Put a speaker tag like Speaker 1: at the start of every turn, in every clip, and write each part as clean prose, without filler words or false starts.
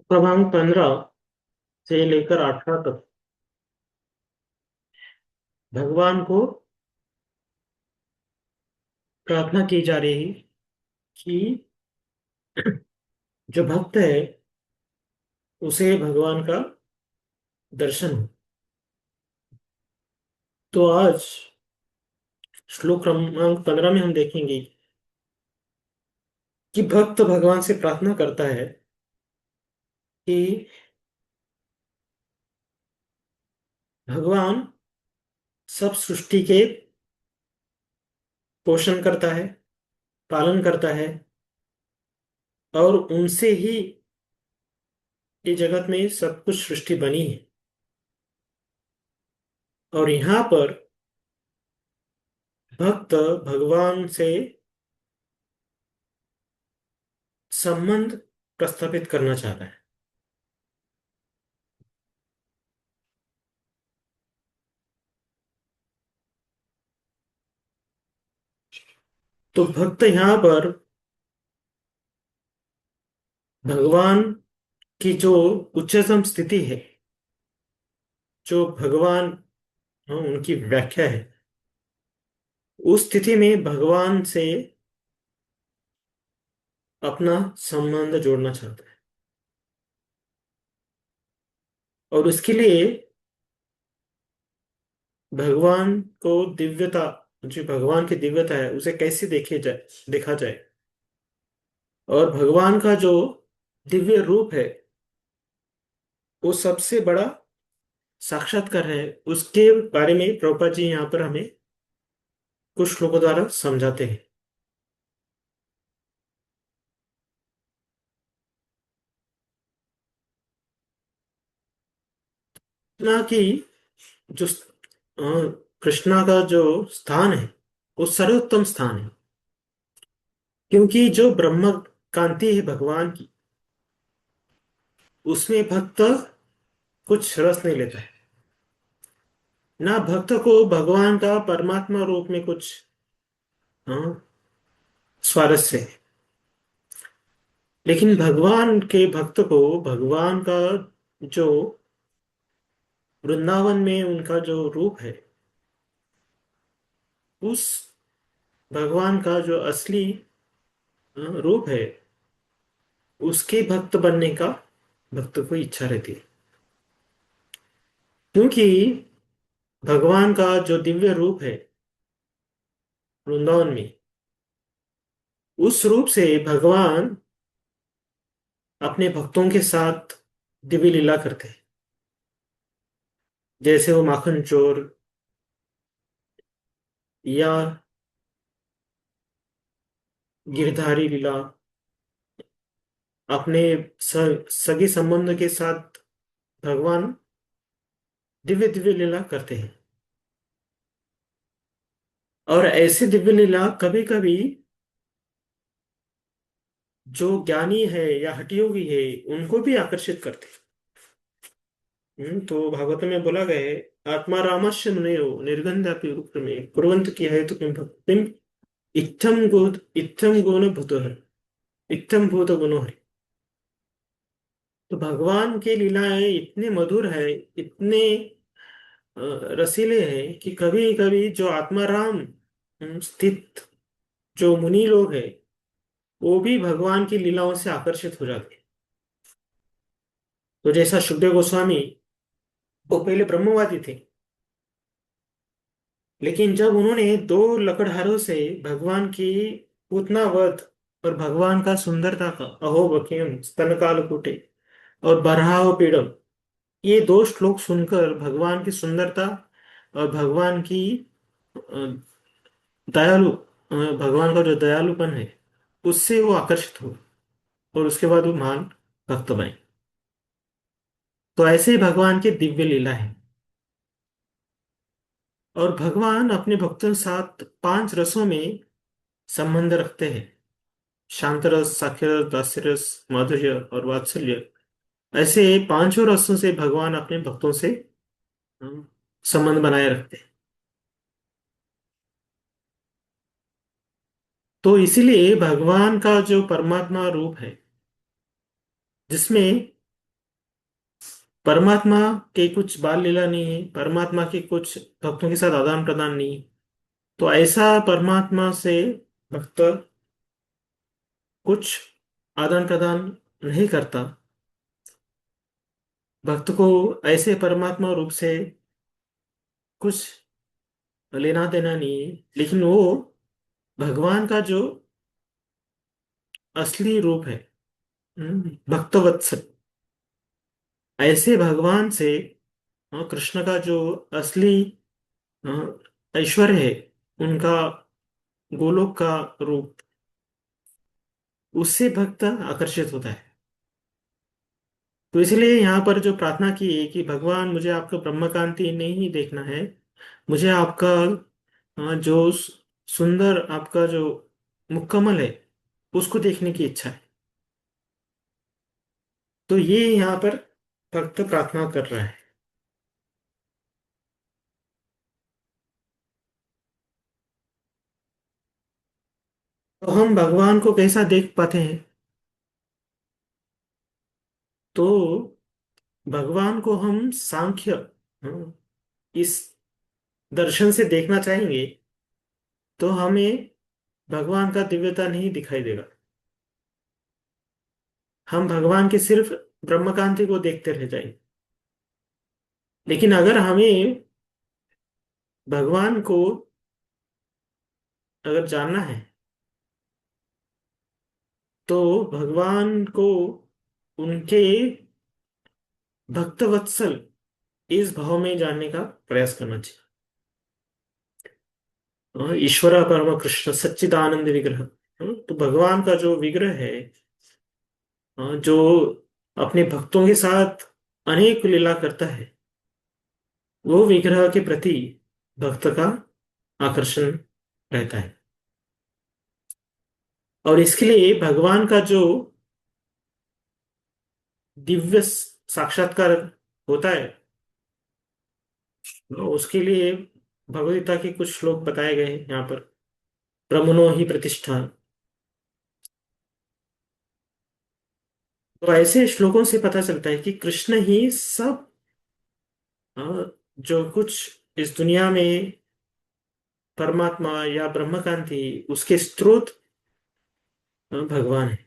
Speaker 1: क्रमांक 15 से लेकर 18 तक भगवान को प्रार्थना की जा रही है कि जो भक्त है उसे भगवान का दर्शन हो। तो आज श्लोक क्रमांक 15 में हम देखेंगे कि भक्त भगवान से प्रार्थना करता है कि भगवान सब सृष्टि के पोषण करता है, पालन करता है और उनसे ही ये जगत में सब कुछ सृष्टि बनी है। और यहाँ पर भक्त भगवान से संबंध प्रस्थापित करना चाहता है। तो भक्त यहाँ पर भगवान की जो उच्चतम स्थिति है, जो भगवान, हाँ, उनकी व्याख्या है, उस स्थिति में भगवान से अपना संबंध जोड़ना चाहता है। और उसके लिए भगवान को दिव्यता, जो भगवान की दिव्यता है उसे कैसे देखा जाए, और भगवान का जो दिव्य रूप है वो सबसे बड़ा साक्षात्कार है, उसके बारे में प्रभुपाद जी यहाँ पर हमें कुछ श्लोकों द्वारा समझाते हैं। ना कि जो कृष्णा का जो स्थान है वो सर्वोत्तम स्थान है, क्योंकि जो ब्रह्म कांति है भगवान की, उसमें भक्त कुछ रस नहीं लेता है। ना भक्त को भगवान का परमात्मा रूप में कुछ हाँ, स्वारस्य है। लेकिन भगवान के भक्त को भगवान का जो वृंदावन में उनका जो रूप है, उस भगवान का जो असली रूप है, उसके भक्त बनने का भक्त को इच्छा रहती है। क्योंकि भगवान का जो दिव्य रूप है वृंदावन में, उस रूप से भगवान अपने भक्तों के साथ दिव्य लीला करते हैं। जैसे वो माखन चोर या गिरधारी लीला अपने सगे संबंध के साथ भगवान दिव्य दिव्य लीला करते हैं। और ऐसे दिव्य लीला कभी कभी जो ज्ञानी है या हठयोगी है उनको भी आकर्षित करते हैं। तो भागवत में बोला गया है, आत्मा रामस्य मुनेयो निर्गंधापि उपक्रमे कुर्वन्त किया है तो किम भक्तिम इत्थम गुण भूतोहर इत्थम भूत गुणोहर। तो भगवान की लीलाएं इतने मधुर है, इतने अ, रसीले हैं कि कभी कभी जो आत्माराम स्थित जो मुनि लोग हैं वो भी भगवान की लीलाओं से आकर्षित हो जाते हैं। तो जैसा सुखदेव गोस्वामी, वो पहले ब्रह्मवादी थे, लेकिन जब उन्होंने दो लकड़हारों से भगवान की पूतना वध और भगवान का सुंदरता का अहो बकेम स्तन कालकूटे और बरहाओ पीड़म, ये दो श्लोक सुनकर भगवान की सुंदरता और भगवान की अ, दयालु भगवान का जो दयालुपन है उससे वो आकर्षित हुए और उसके बाद वो महान भक्त बने। तो ऐसे ही भगवान की दिव्य लीला है। और भगवान अपने भक्तों के साथ पांच रसों में संबंध रखते हैं, शांत रस, साख्य रस, दास्य रस, माधुर्य और वात्सल्य। ऐसे पांचों रसों से भगवान अपने भक्तों से अम, संबंध बनाए रखते हैं। तो इसीलिए भगवान का जो परमात्मा रूप है, जिसमें परमात्मा के कुछ बाल लीला नहीं है, परमात्मा के कुछ भक्तों के साथ आदान प्रदान नहीं है। तो ऐसा परमात्मा से भक्त कुछ आदान प्रदान नहीं करता। भक्त को ऐसे परमात्मा रूप से कुछ लेना देना नहीं है, लेकिन वो भगवान का जो असली रूप है, भक्तवत्सल, ऐसे भगवान से कृष्ण का जो असली अ, ऐश्वर्य है, उनका गोलोक का रूप, उससे भक्त आकर्षित होता है। तो इसलिए यहाँ पर जो प्रार्थना की है कि भगवान मुझे आपका ब्रह्मकांति नहीं देखना है, मुझे आपका जो सुंदर आपका जो मुकम्मल है उसको देखने की इच्छा है। तो ये यहाँ पर भक्त प्रार्थना कर रहा है। तो हम भगवान को कैसा देख पाते हैं? तो भगवान को हम सांख्य इस दर्शन से देखना चाहेंगे, तो हमें भगवान का दिव्यता नहीं दिखाई देगा। हम भगवान के सिर्फ ब्रह्मकांति को देखते रह जाएंगे। लेकिन अगर हमें भगवान को अगर जानना है, तो भगवान को उनके भक्तवत्सल इस भाव में जानने का प्रयास करना चाहिए। ईश्वर परम कृष्ण सच्चिदानंद विग्रह, तो भगवान का जो विग्रह है, जो अपने भक्तों के साथ अनेक लीला करता है, वो विग्रह के प्रति भक्त का आकर्षण रहता है। और इसके लिए भगवान का जो दिव्य साक्षात्कार होता है, उसके लिए भगवद गीता के कुछ श्लोक बताए गए हैं यहाँ पर। ब्रह्मणो ही प्रतिष्ठा। तो ऐसे श्लोकों से पता चलता है कि कृष्ण ही सब जो कुछ इस दुनिया में परमात्मा या ब्रह्मकांति, उसके स्रोत भगवान है।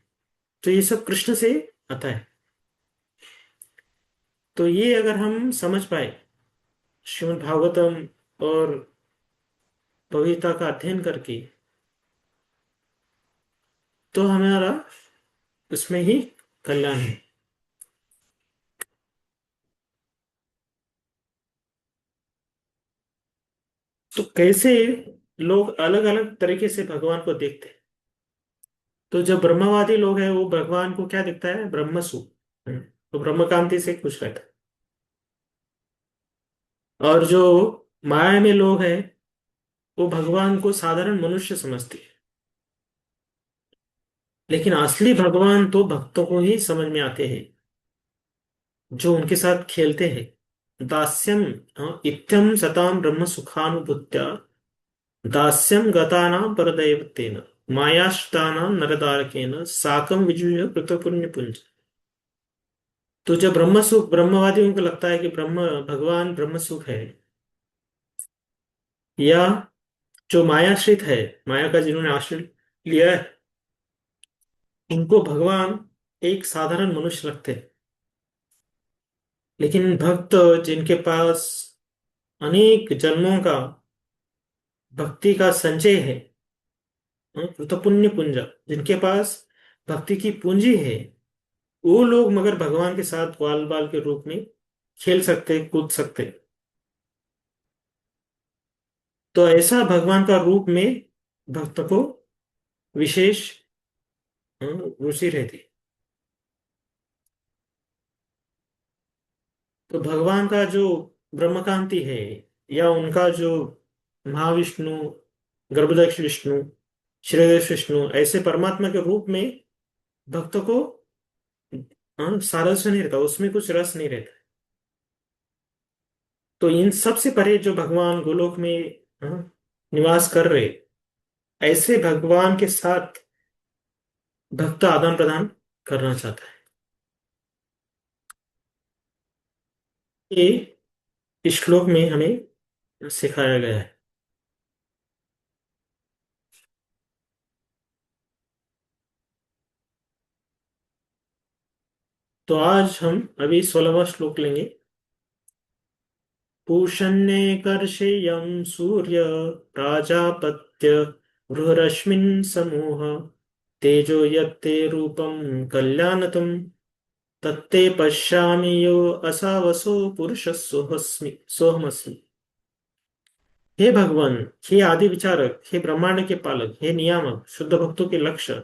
Speaker 1: तो ये सब कृष्ण से आता है। तो ये अगर हम समझ पाए श्रीमद् भागवतम और भगवद गीता का अध्ययन करके, तो हमारा उसमें ही कल्याण है। तो कैसे लोग अलग अलग तरीके से भगवान को देखते हैं। तो जो ब्रह्मवादी लोग हैं, वो भगवान को क्या दिखता है? ब्रह्मसु। तो ब्रह्मकांति से खुश रहता है। और जो माया में लोग हैं, वो भगवान को साधारण मनुष्य समझते हैं। लेकिन असली भगवान तो भक्तों को ही समझ में आते हैं, जो उनके साथ खेलते हैं। दास्यम इत्यम सताम ब्रह्म सुखानुभूत्या, दास्यम गतानां परदैवतेन, मायाश्रितानां नरदारकेन साकं विजुय कृत पुण्य पुंज। तो जब ब्रह्म सुख ब्रह्मवादियों को लगता है कि ब्रह्म भगवान ब्रह्म सुख है, या जो मायाश्रित है, माया का जिन्होंने आश्रय लिया है, उनको भगवान एक साधारण मनुष्य लगते हैं। लेकिन भक्त जिनके पास अनेक जन्मों का भक्ति का संचय है, तो पुण्य पुंज, जिनके पास भक्ति की पूंजी है, वो लोग मगर भगवान के साथ बाल बाल के रूप में खेल सकते, कूद सकते। तो ऐसा भगवान का रूप में भक्त को विशेष रुचि रहती। तो भगवान का जो ब्रह्मकांति है, या उनका जो महाविष्णु, गर्भदक्ष विष्णु, श्रीदक्ष विष्णु, ऐसे परमात्मा के रूप में भक्त को सारस्य नहीं रहता, उसमें कुछ रस नहीं रहता। तो इन सब से परे जो भगवान गोलोक में निवास कर रहे, ऐसे भगवान के साथ भक्त आदान प्रदान करना चाहता है। ये इस श्लोक में हमें सिखाया गया है। तो आज हम अभी 16वां श्लोक लेंगे। पूषण्येकर्षेयं सूर्य प्राजापत्य बृहरश्मिन् समूह तेजो यत्ते रूपं कल्याणतम् तत्ते पश्यामि यो असावसो पुरुषः सोहमस्मि। हे भगवान, हे आदि विचारक, हे ब्रह्मांड के पालक, हे नियामक, शुद्ध भक्तों के लक्ष्य,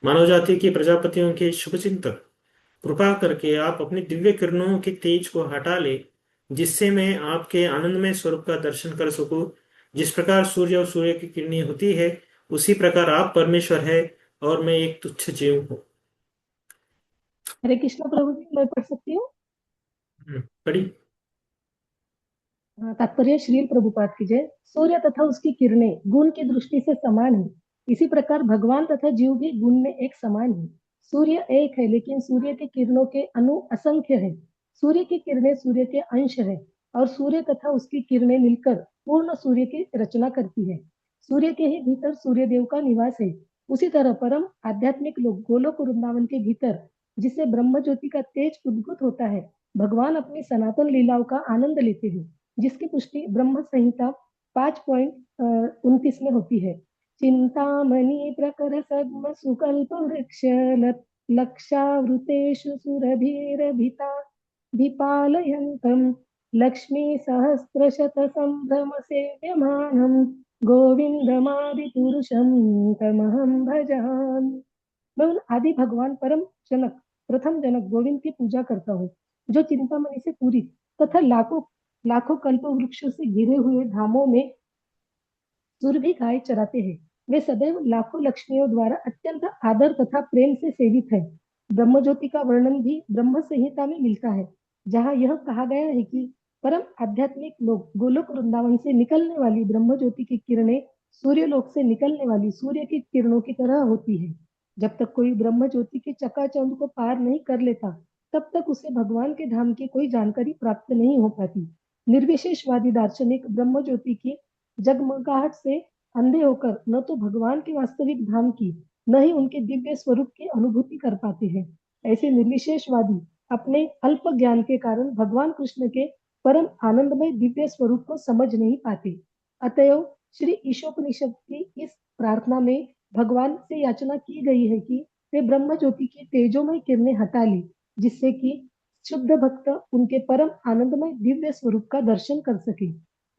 Speaker 1: मानव जाति के प्रजापतियों के शुभचिंतक, कृपा करके आप अपनी दिव्य किरणों के तेज को हटा ले, जिससे मैं आपके आनंदमय स्वरूप का दर्शन कर सकूं। जिस प्रकार सूर्य और सूर्य की किरणें होती है, उसी प्रकार आप परमेश्वर है और मैं एक तुच्छ जीव हूँ।
Speaker 2: हरे कृष्ण प्रभु जी, मैं पढ़ सकती हूँ।
Speaker 1: पढ़ी।
Speaker 2: तात्पर्य श्रील प्रभुपाद की जय। सूर्य तथा उसकी किरणें गुण की दृष्टि से समान है, इसी प्रकार भगवान तथा जीव भी गुण में एक समान है। सूर्य एक है, लेकिन सूर्य की किरणों के अणु असंख्य है। सूर्य की किरणें सूर्य के अंश है, और सूर्य तथा उसकी किरणें मिलकर पूर्ण सूर्य की रचना करती है। सूर्य के ही भीतर सूर्य देव का निवास है। उसी तरह परम आध्यात्मिक लोग गोलोक वृंदावन के भीतर, जिससे ब्रह्म ज्योति का तेज उद्भूत होता है, भगवान अपनी सनातन लीलाओं का आनंद लेते हैं, जिसकी पुष्टि ब्रह्म संहिता 5.29 में होती है। चिंतामणि प्रकर सद्म सुकल्प वृक्ष लक्षावृतेषु सुरभिरभिता विपालयन्तम् लक्ष्मी सहस्रशत संभ्रम सेव्यमानम् गोविंदमादिपुरुषं तमहं भजामि। मैं उन आदि भगवान परम जनक, प्रथम जनक गोविंद की पूजा करता हूँ, जो चिंतामणि से पूरी तथा लाखों लाखों कल्प वृक्षों से घिरे हुए धामों में सुरभि गाय चराते हैं। वे सदैव लाखों लक्ष्मियों द्वारा अत्यंत आदर तथा प्रेम से सेवित है। ब्रह्म ज्योति का वर्णन भी ब्रह्म संहिता में मिलता है, जहाँ यह कहा गया है कि परम आध्यात्मिक लोग गोलोक वृंदावन से निकलने वाली ब्रह्म ज्योति की किरणें सूर्यलोक से निकलने वाली सूर्य की किरणों की तरह होती है। जब तक कोई ब्रह्म ज्योति के चकाचौंध को पार नहीं कर लेता, तब तक उसे भगवान के धाम की कोई जानकारी प्राप्त नहीं हो पाती। निर्विशेषवादी दार्शनिक ब्रह्म ज्योति की जगमगाहट से अंधे होकर न तो भगवान के वास्तविक धाम की, न ही उनके दिव्य स्वरूप की अनुभूति कर पाते हैं। ऐसे निर्विशेषवादी अपने अल्प ज्ञान के कारण भगवान कृष्ण के परम आनंदमय दिव्य स्वरूप को समझ नहीं पाते। अतएव श्री ईशोपनिषद की इस प्रार्थना में भगवान से याचना की गई है कि वे ब्रह्म ज्योति की तेजोमय किरणें हटा ले, जिससे कि शुद्ध भक्त उनके परम आनंदमय दिव्य स्वरूप का दर्शन कर सके।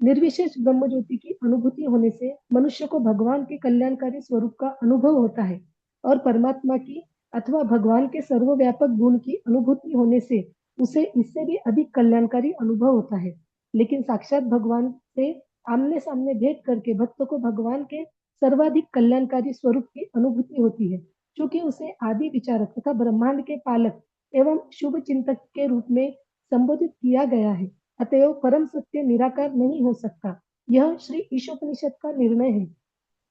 Speaker 2: निर्विशेष ब्रह्म ज्योति की अनुभूति होने से मनुष्य को भगवान के कल्याणकारी स्वरूप का अनुभव होता है, और परमात्मा की अथवा भगवान के सर्वव्यापक गुण की अनुभूति होने से उसे इससे भी अधिक कल्याणकारी अनुभव होता है। लेकिन साक्षात भगवान से आमने सामने भेंट करके भक्त को भगवान के सर्वाधिक कल्याणकारी स्वरूप की अनुभूति होती है, क्योंकि उसे आदि विचारक तथा ब्रह्मांड के पालक एवं शुभ चिंतक के रूप में संबोधित किया गया है। अतएव परम सत्य निराकार नहीं हो सकता, यह श्री ईशोपनिषद का निर्णय है।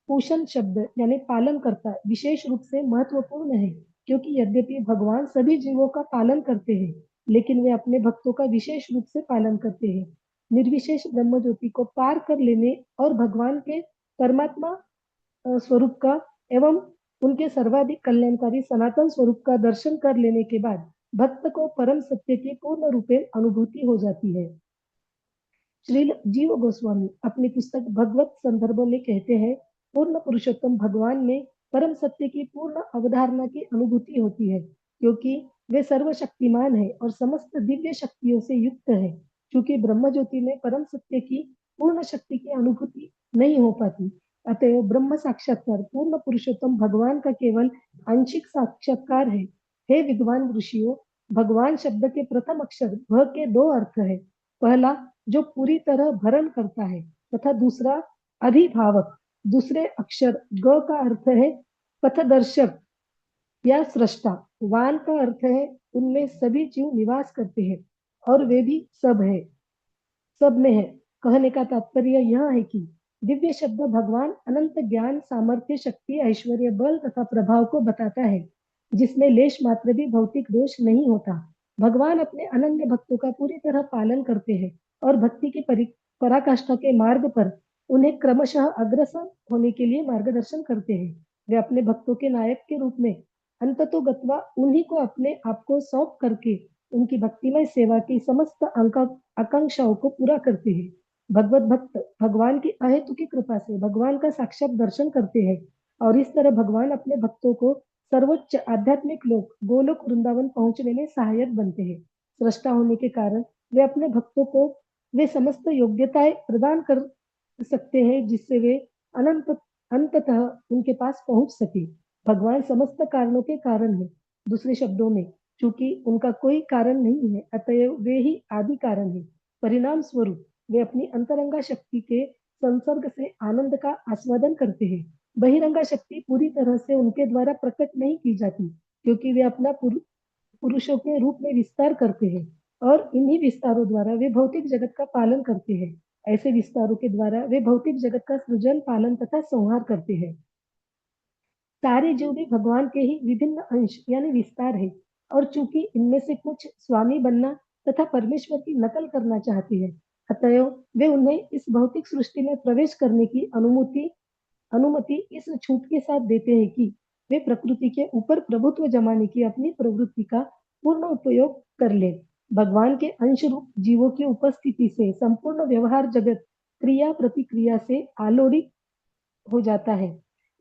Speaker 2: पोषण शब्द यानी पालन करता विशेष रूप से महत्वपूर्ण है, क्योंकि यद्यपि भगवान सभी जीवों का पालन करते हैं, लेकिन वे अपने भक्तों का विशेष रूप से पालन करते हैं। निर्विशेष ब्रह्म ज्योति को पार कर लेने और भगवान के परमात्मा स्वरूप का एवं उनके सर्वाधिक कल्याणकारी सनातन स्वरूप का दर्शन कर लेने के बाद भक्त को परम सत्य की पूर्ण रूपे अनुभूति हो जाती है। श्रील जीव गोस्वामी अपनी पुस्तक भगवत संदर्भ में कहते हैं, पूर्ण पुरुषोत्तम भगवान में परम सत्य की पूर्ण अवधारणा की अनुभूति होती है, क्योंकि वे सर्वशक्तिमान है और समस्त दिव्य शक्तियों से युक्त है। क्योंकि ब्रह्म ज्योति में परम सत्य की पूर्ण शक्ति की अनुभूति नहीं हो पाती, अतएव ब्रह्म साक्षात्कार पूर्ण पुरुषोत्तम भगवान का केवल आंशिक साक्षात्कार है। हे विद्वान ऋषियों, भगवान शब्द के प्रथम अक्षर भ के दो अर्थ है। पहला जो पूरी तरह भरण करता है, तथा दूसरा अधिभावक। दूसरे अक्षर ग का अर्थ है पथदर्शक या सृष्टा। वान का अर्थ है उनमें सभी जीव निवास करते हैं, और वे भी सब में है। कहने का तात्पर्य यह है कि दिव्य शब्द भगवान अनंत ज्ञान सामर्थ्य शक्ति ऐश्वर्य बल तथा प्रभाव को बताता है, जिसमें लेश मात्र भी भौतिक दोष नहीं होता। भगवान अपने अनन्य भक्तों का पूरी तरह पालन करते हैं और भक्ति की पराकाष्ठा के मार्ग पर उन्हें क्रमशः अग्रसर होने के लिए मार्गदर्शन करते हैं। वे अपने भक्तों के नायक के रूप में अंततोगत्वा उन्हीं को अपने आप को सौंप करके उनकी भक्तिमय सेवा की समस्त आकांक्षाओं को पूरा करते हैं। भगवत भक्त भगवान की अहेतुकी कृपा से भगवान का साक्षात दर्शन करते हैं और इस तरह भगवान अपने भक्तों को सर्वोच्च आध्यात्मिक लोक गोलोक वृंदावन पहुंचने में सहायक बनते हैं। सृष्टा होने के कारण वे अपने भक्तों को वे समस्त योग्यताएं प्रदान कर सकते हैं जिससे वे अनंत अंततः उनके पास पहुंच सके। भगवान समस्त कारणों के कारण है। दूसरे शब्दों में, चूंकि उनका कोई कारण नहीं है, अतएव वे ही आदि कारण है। परिणाम स्वरूप वे अपनी अंतरंगा शक्ति के संसर्ग से आनंद का आस्वादन करते हैं। बहिरंगा शक्ति पूरी तरह से उनके द्वारा प्रकट नहीं की जाती, क्योंकि वे अपना पुरुषों के रूप में विस्तार करते हैं और इन्हीं विस्तारों द्वारा वे भौतिक जगत का पालन करते हैं। ऐसे विस्तारों के द्वारा वे भौतिक जगत का सृजन, पालन तथा संहार करते हैं। सारे जीव भी भगवान के ही विभिन्न अंश यानी विस्तार है और चूंकि इनमें से कुछ स्वामी बनना तथा परमेश्वर की नकल करना चाहते हैं, अतएव वे उन्हें इस भौतिक सृष्टि में प्रवेश करने की अनुमति अनुमति इस छूट के साथ देते हैं कि वे प्रकृति के ऊपर प्रभुत्व जमाने की अपनी प्रवृत्ति का पूर्ण उपयोग कर ले। भगवान के अंश रूप जीवों की उपस्थिति से संपूर्ण व्यवहार जगत क्रिया प्रतिक्रिया से आलोड़ित हो जाता है।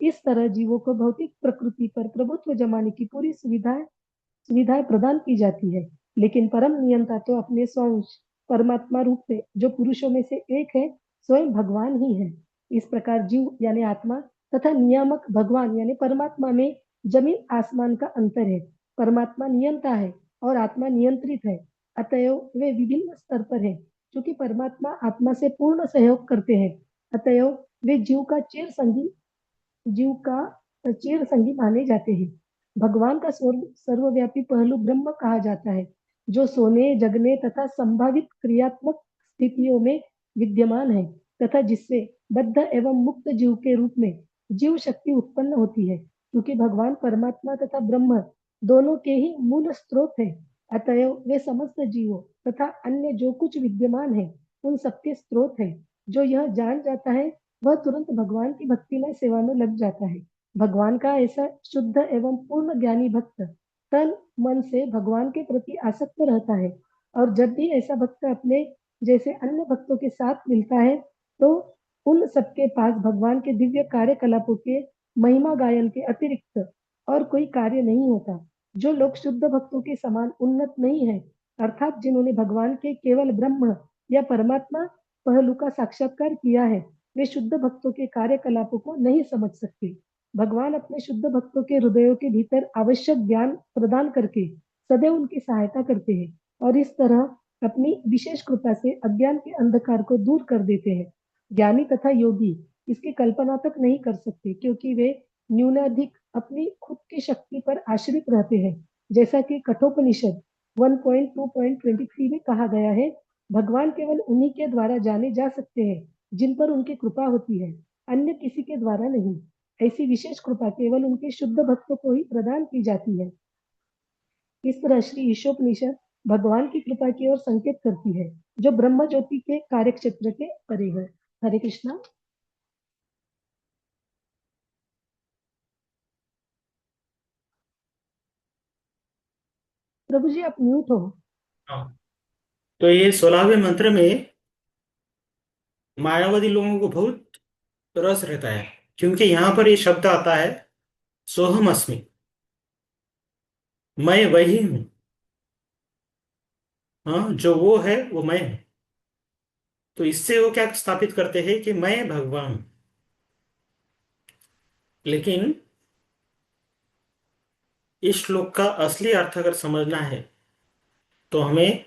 Speaker 2: इस तरह जीवों को भौतिक प्रकृति पर प्रभुत्व जमाने की पूरी सुविधाएं प्रदान की जाती है, लेकिन परम नियंता तो अपने स्वंश परमात्मा रूप से जो पुरुषों में से एक है, स्वयं भगवान ही है। इस प्रकार जीव यानी आत्मा तथा नियामक भगवान यानी परमात्मा में जमीन आसमान का अंतर है। परमात्मा नियंता है और आत्मा नियंत्रित है, अतएव वे विभिन्न स्तर पर है। क्योंकि परमात्मा आत्मा से पूर्ण सहयोग करते हैं, अतएव वे जीव का चिर संगी माने जाते हैं। भगवान का सर्वव्यापी पहलू ब्रह्म कहा जाता है, जो सोने, जगने तथा संभावित क्रियात्मक स्थितियों में विद्यमान है तथा जिससे बद्ध एवं मुक्त जीव के रूप में जीव शक्ति उत्पन्न होती है। क्योंकि भगवान परमात्मा तथा ब्रह्म दोनों के ही मूल स्रोत है, अतएव वे समस्त जीवों तथा अन्य जो कुछ विद्यमान है उन सबके स्रोत है। जो यह जान जाता है वह तुरंत भगवान की भक्तिमय सेवा में लग जाता है। भगवान का ऐसा शुद्ध एवं पूर्ण ज्ञानी भक्त तन मन से भगवान के प्रति आसक्त रहता है और जब भी ऐसा भक्त अपने जैसे अन्य भक्तों के साथ मिलता है तो उन सबके पास भगवान के दिव्य कार्यकलापों के महिमा गायन के अतिरिक्त और कोई कार्य नहीं होता। जो लोग शुद्ध भक्तों के समान उन्नत नहीं है, अर्थात जिन्होंने भगवान के केवल ब्रह्म या परमात्मा पहलू का साक्षात्कार किया है, वे शुद्ध भक्तों के कार्यकलापों को नहीं समझ सकते। भगवान अपने शुद्ध भक्तों के हृदयों के भीतर आवश्यक ज्ञान प्रदान करके सदैव उनकी सहायता करते हैं और इस तरह अपनी विशेष कृपा से अज्ञान के अंधकार को दूर कर देते हैं। ज्ञानी तथा योगी इसकी कल्पना तक नहीं कर सकते, क्योंकि वे न्यूनाधिक अपनी खुद की शक्ति पर आश्रित रहते हैं। जैसा कि कठोपनिषद 1.2.23 में कहा गया है, भगवान केवल उन्हीं के द्वारा जाने जा सकते हैं जिन पर उनकी कृपा होती है, अन्य किसी के द्वारा नहीं। ऐसी विशेष कृपा केवल उनके शुद्ध भक्तों को ही प्रदान की जाती है। इस तरह श्री ईशोपनिषद भगवान की कृपा की ओर संकेत करती है, जो ब्रह्म ज्योति के कार्य क्षेत्र के परे है। हरे कृष्णा। प्रभु जी आप म्यूट हो।
Speaker 1: हाँ। तो ये 16वें मंत्र में मायावादी लोगों को बहुत रस रहता है, क्योंकि यहाँ पर ये शब्द आता है सोहम अस्मि, मैं वही हूँ। हाँ, जो वो है वो मैं हूँ। तो इससे वो क्या स्थापित करते हैं कि मैं भगवान हूँ। लेकिन इस श्लोक का असली अर्थ अगर समझना है तो हमें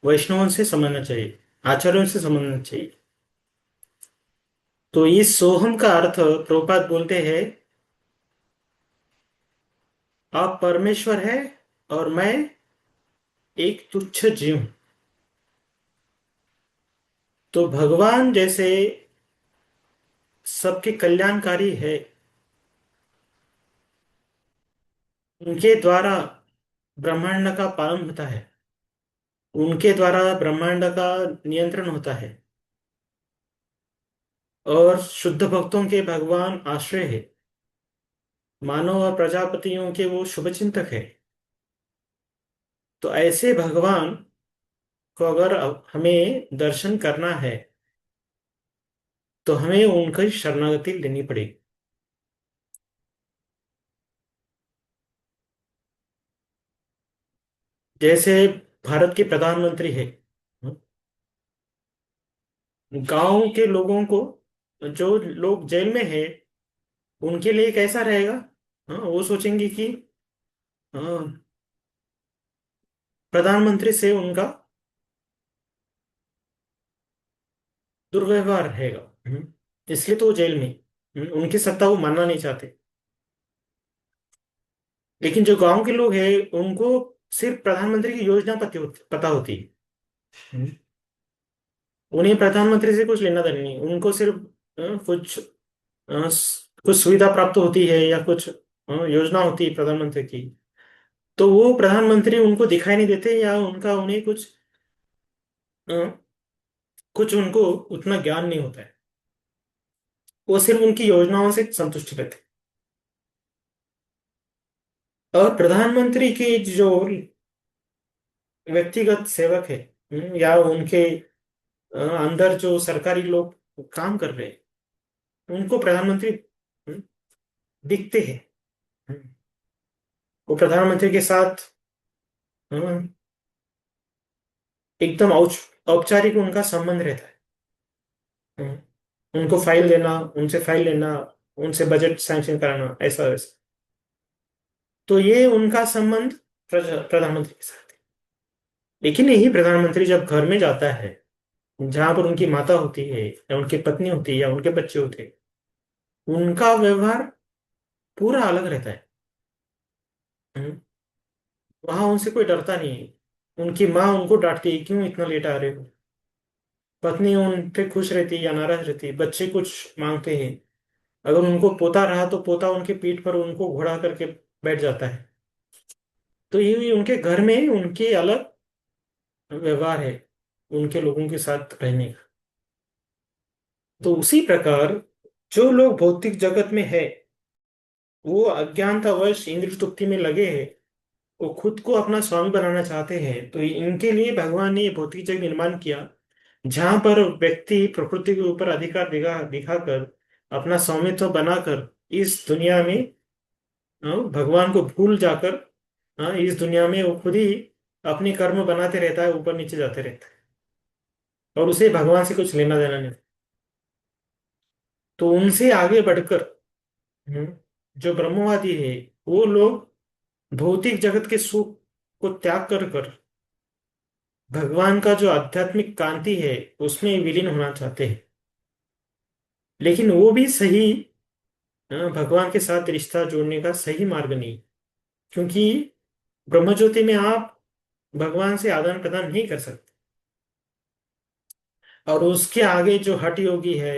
Speaker 1: वैष्णवों से समझना चाहिए, आचार्यों से समझना चाहिए। तो इस सोहम का अर्थ प्रभुपाद बोलते हैं, आप परमेश्वर है और मैं एक तुच्छ जीव हूं। तो भगवान जैसे सबके कल्याणकारी है, उनके द्वारा ब्रह्मांड का पालन होता है। उनके द्वारा ब्रह्मांड का नियंत्रण होता है। और शुद्ध भक्तों के भगवान आश्रय है। मानव और प्रजापतियों के वो शुभचिंतक है। तो ऐसे भगवान को अगर हमें दर्शन करना है तो हमें उनकी शरणागति लेनी पड़ेगी। जैसे भारत के प्रधानमंत्री है, गांव के लोगों को, जो लोग जेल में है, उनके लिए कैसा रहेगा? हाँ, वो सोचेंगे कि हाँ, प्रधानमंत्री से उनका दुर्व्यवहार रहेगा। इसलिए तो वो जेल में, उनकी सत्ता वो मानना नहीं चाहते। लेकिन जो गांव के लोग हैं, उनको सिर्फ प्रधानमंत्री की योजना पता होती है। हम्म, उन्हें प्रधानमंत्री से कुछ लेना देना नहीं, उनको सिर्फ कुछ सुविधा प्राप्त होती है या कुछ योजना होती है प्रधानमंत्री की। तो वो प्रधानमंत्री उनको दिखाई नहीं देते, या उनका उन्हें अ, कुछ उनको उतना ज्ञान नहीं होता है। वो सिर्फ उनकी योजनाओं से संतुष्ट रहते हैं। और प्रधानमंत्री के जो व्यक्तिगत सेवक है, या उनके अंदर जो सरकारी लोग काम कर रहे हैं, उनको प्रधानमंत्री दिखते हैं। हम्म, वो प्रधानमंत्री के साथ अ, एकदम औपचारिक उनका संबंध रहता है। उनको फाइल देना, उनसे फाइल लेना, उनसे बजट सैंक्शन कराना, ऐसा वैसा। तो ये उनका संबंध प्रधानमंत्री के साथ है। लेकिन यही प्रधानमंत्री जब घर में जाता है, जहां पर उनकी माता होती है या उनकी पत्नी होती है या उनके बच्चे होते हैं, उनका व्यवहार पूरा अलग रहता है। हम्म, वहां उनसे कोई डरता नहीं है। उनकी माँ उनको डांटती है, क्यों इतना लेट आ रहे हो? पत्नी उन पे खुश रहती है या नाराज रहती है, बच्चे कुछ मांगते हैं। अगर उनको पोता रहा तो पोता उनके पीठ पर उनको घोड़ा करके बैठ जाता है। तो ये उनके घर में उनके अलग व्यवहार है, उनके लोगों के साथ रहने का। तो उसी प्रकार जो लोग भौतिक जगत में है, वो अज्ञानतावश इंद्रिय तृप्ति में लगे हैं, वो खुद को अपना स्वामी बनाना चाहते हैं। तो इनके लिए भगवान ने ये भौतिक जगत निर्माण किया, जहां पर व्यक्ति प्रकृति के ऊपर अधिकार दिखाकर अपना स्वामित्व बनाकर इस दुनिया में भगवान को भूल जाकर, इस दुनिया में वो खुद ही अपने कर्म बनाते रहता है, ऊपर नीचे जाते रहता है, और उसे भगवान से कुछ लेना देना नहीं। तो उनसे आगे बढ़कर हम्म, जो ब्रह्मवादी है, वो लोग भौतिक जगत के सुख को त्याग कर भगवान का जो आध्यात्मिक कांति है उसमें विलीन होना चाहते हैं। लेकिन वो भी सही भगवान के साथ रिश्ता जोड़ने का सही मार्ग नहीं। क्योंकि ब्रह्म ज्योति में आप भगवान से आदान प्रदान नहीं कर सकते। और उसके आगे जो हठ योगी है,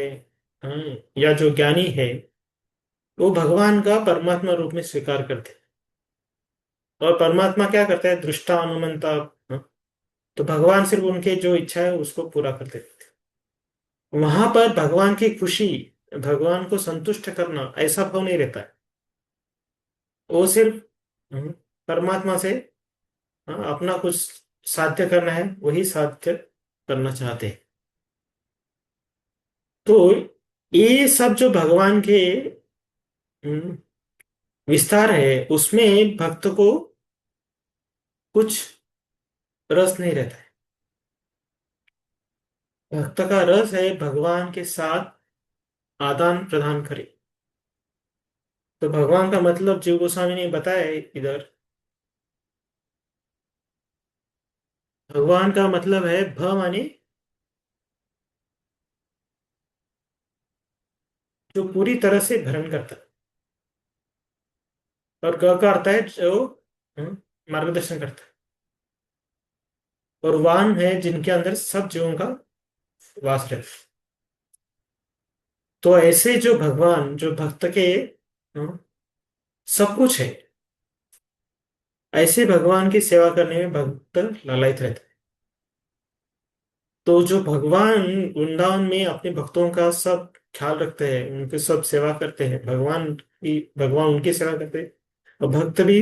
Speaker 1: या जो ज्ञानी है, वो भगवान का परमात्मा रूप में स्वीकार करते हैं। और परमात्मा क्या करता है? दृष्टा अनुमंता। हाँ, तो भगवान सिर्फ उनके जो इच्छा है उसको पूरा करते हैं। वहां पर भगवान की खुशी, भगवान को संतुष्ट करना, ऐसा भाव नहीं रहता है। वो सिर्फ परमात्मा से अपना कुछ साध्य करना है, वही साध्य करना चाहते हैं। तो ये सब जो भगवान के हम्म, विस्तार है, उसमें भक्त को कुछ रस नहीं रहता है। भक्त का रस है भगवान के साथ आदान प्रदान करे। तो भगवान का मतलब जीव गोस्वामी ने बताया है इधर। भगवान का मतलब है भ माने जो पूरी तरह से भरण करता है, और ग का अर्थ है जो मार्गदर्शन करता है। और वान है जिनके अंदर सब जीवों का वास रहता है। तो ऐसे जो भगवान, जो भक्त के सब कुछ है, ऐसे भगवान की सेवा करने में भक्त लालायित रहता है। तो जो भगवान वृंदावन में अपने भक्तों का सब ख्याल रखते हैं, उनकी सब सेवा करते हैं, भगवान उनकी सेवा करते हैं और भक्त भी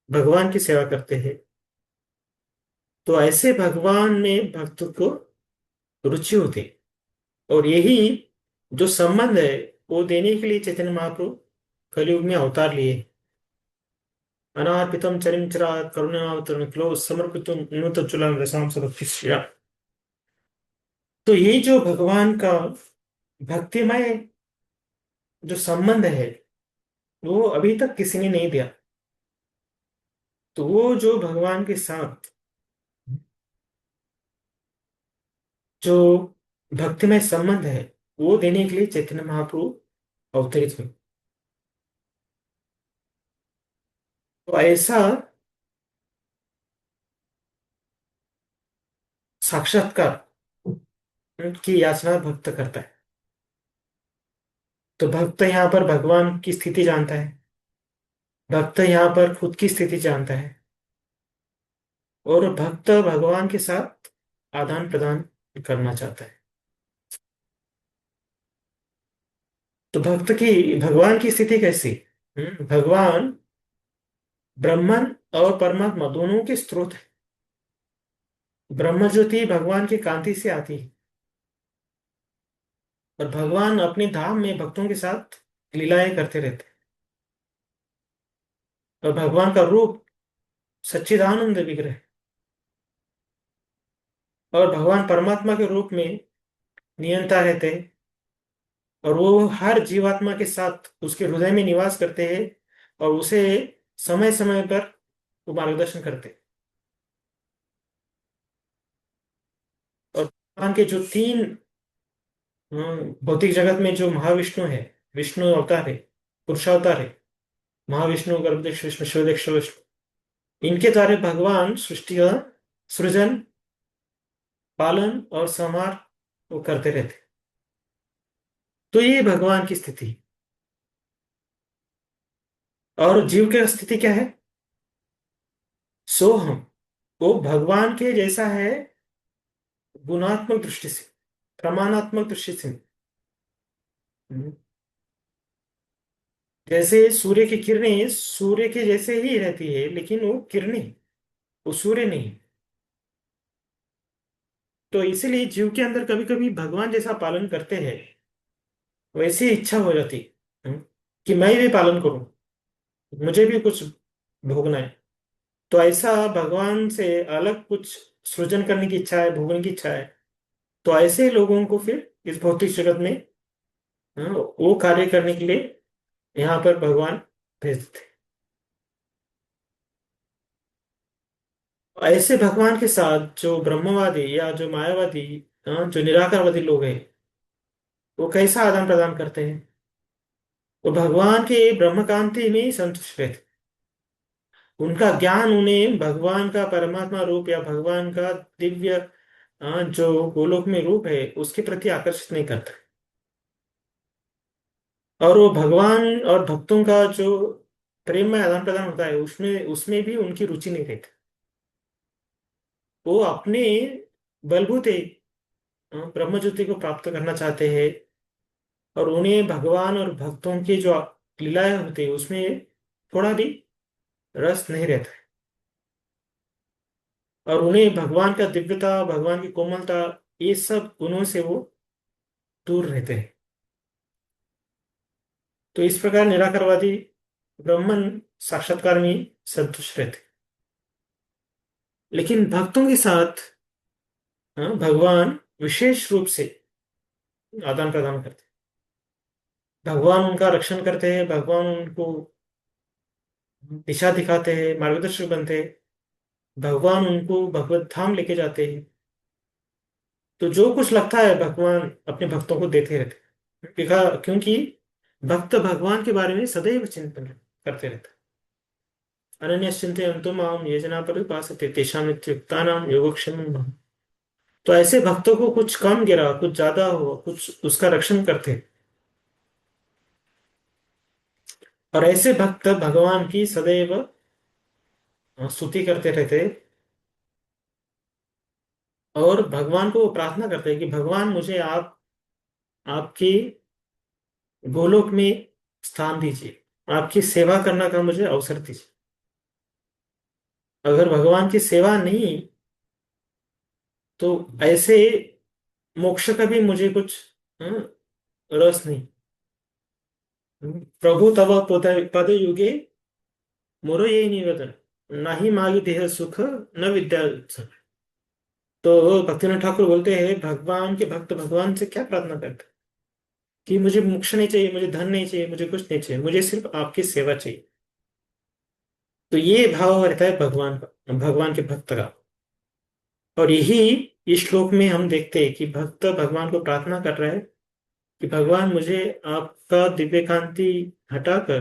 Speaker 1: भगवान की सेवा करते हैं। तो ऐसे भगवान में भक्त को रुचि होती है। और यही जो संबंध है वो देने के लिए चैतन्य महाप्रभु कलयुग में अवतार लिए। अनार्पितम चरिंचरा करुणावतरण क्लो समर्पितुम नूत चुलाम रसाम सबक्तिश्रिया। तो ये जो भगवान का भक्तिमय जो संबंध है वो अभी तक किसी ने नहीं दिया। तो वो जो भगवान के साथ जो भक्तिमय संबंध है वो देने के लिए चैतन्य महाप्रभु अवतरित हुए। तो ऐसा साक्षात्कार की याचना भक्त करता है। तो भक्त यहाँ पर भगवान की स्थिति जानता है, भक्त यहाँ पर खुद की स्थिति जानता है, और भक्त भगवान के साथ आदान प्रदान करना चाहता है। तो भक्त की भगवान की स्थिति कैसी? भगवान ब्रह्मन और परमात्मा दोनों के स्रोत है। ब्रह्म ज्योति भगवान की कांति से आती है और भगवान अपने धाम में भक्तों के साथ लीलाएं करते रहते हैं। और भगवान का रूप सच्चिदानंद विग्रह है। और भगवान परमात्मा के रूप में नियंता रहते हैं और वो हर जीवात्मा के साथ उसके हृदय में निवास करते हैं और उसे समय समय पर वो मार्गदर्शन करते हैं। और भगवान के जो तीन भौतिक जगत में जो महाविष्णु है, विष्णु अवतार है, पुरुषावतार है, महाविष्णु, गर्भदेश विष्णु, शिवदेश विष्णु, इनके द्वारा भगवान सृष्टि का सृजन, पालन और संहार वो करते रहते हैं। तो ये भगवान की स्थिति है। और जीव की स्थिति क्या है? सो हम, वो भगवान के जैसा है गुणात्मक दृष्टि से, प्रमाणात्मक दृष्टि से। हम्म, जैसे सूर्य की किरणें सूर्य के जैसे ही रहती है, लेकिन वो किरणें, वो सूर्य नहीं। तो इसीलिए जीव के अंदर कभी कभी भगवान जैसा पालन करते हैं वैसी इच्छा हो जाती है, कि मैं भी पालन करूं, मुझे भी कुछ भोगना है। तो ऐसा भगवान से अलग कुछ सृजन करने की इच्छा है, भोगने की इच्छा है। तो ऐसे लोगों को फिर इस भौतिक जगत में वो कार्य करने के लिए यहाँ पर भगवान भेज देते हैं। ऐसे भगवान के साथ जो ब्रह्मवादी या जो मायावादी, जो निराकारवादी लोग हैं, वो कैसा आदान प्रदान करते हैं? वो भगवान के ब्रह्मकांति में ही संतुष्ट रहते। उनका ज्ञान उन्हें भगवान का परमात्मा रूप या भगवान का दिव्य जो गोलोक में रूप है उसके प्रति आकर्षित नहीं करता। और वो भगवान और भक्तों का जो प्रेम में आदान प्रदान होता है उसमें उसमें भी उनकी रुचि नहीं रहती। वो अपने बलबूते ब्रह्म ज्योति को प्राप्त करना चाहते हैं और उन्हें भगवान और भक्तों की जो लीलाएं होती है उसमें थोड़ा भी रस नहीं रहता है। और उन्हें भगवान का दिव्यता, भगवान की कोमलता, ये सब गुणों से वो दूर रहते हैं। तो इस प्रकार निराकारवादी ब्राह्मण साक्षात्कार में संतुष्ट रहते। लेकिन भक्तों के साथ भगवान विशेष रूप से आदान प्रदान करते हैं। भगवान उनका रक्षण करते हैं, भगवान उनको दिशा दिखाते हैं, मार्गदर्शक बनते हैं, भगवान उनको भगवत धाम लेके जाते हैं। तो जो कुछ लगता है भगवान अपने भक्तों को देते रहते हैं। क्योंकि भक्त भगवान के बारे में सदैव चिंतन करते रहते हैं। अनन्यश्चिन्तयन्तो माम ये जना परिपासते तेषां नित्युक्तानां योगक्षेमं वह। तो ऐसे भक्तों को कुछ कम गिरा, कुछ ज्यादा हो, कुछ उसका रक्षण करते हैं। और ऐसे भक्त भगवान की सदैव स्तुति करते रहते हैं और भगवान को वो प्रार्थना करते हैं कि भगवान मुझे आप आपके गोलोक में स्थान दीजिए, आपकी सेवा करने का मुझे अवसर दीजिए। अगर भगवान की सेवा नहीं तो ऐसे मोक्ष का भी मुझे कुछ रस नहीं। प्रभु तव पद युगे मोरो यही निवेदन, नाही मागी देह सुख न विद्या सुख। तो भक्तिनाथ ठाकुर बोलते हैं भगवान के भक्त भगवान से क्या प्रार्थना करते हैं कि मुझे मोक्ष नहीं चाहिए, मुझे धन नहीं चाहिए, मुझे कुछ नहीं चाहिए, मुझे सिर्फ आपकी सेवा चाहिए। तो ये भाव रहता है भगवान का, भगवान के भक्त का। और यही इस श्लोक में हम देखते हैं कि भक्त भगवान को प्रार्थना कर रहा है कि भगवान मुझे आपका दिव्य कांति हटाकर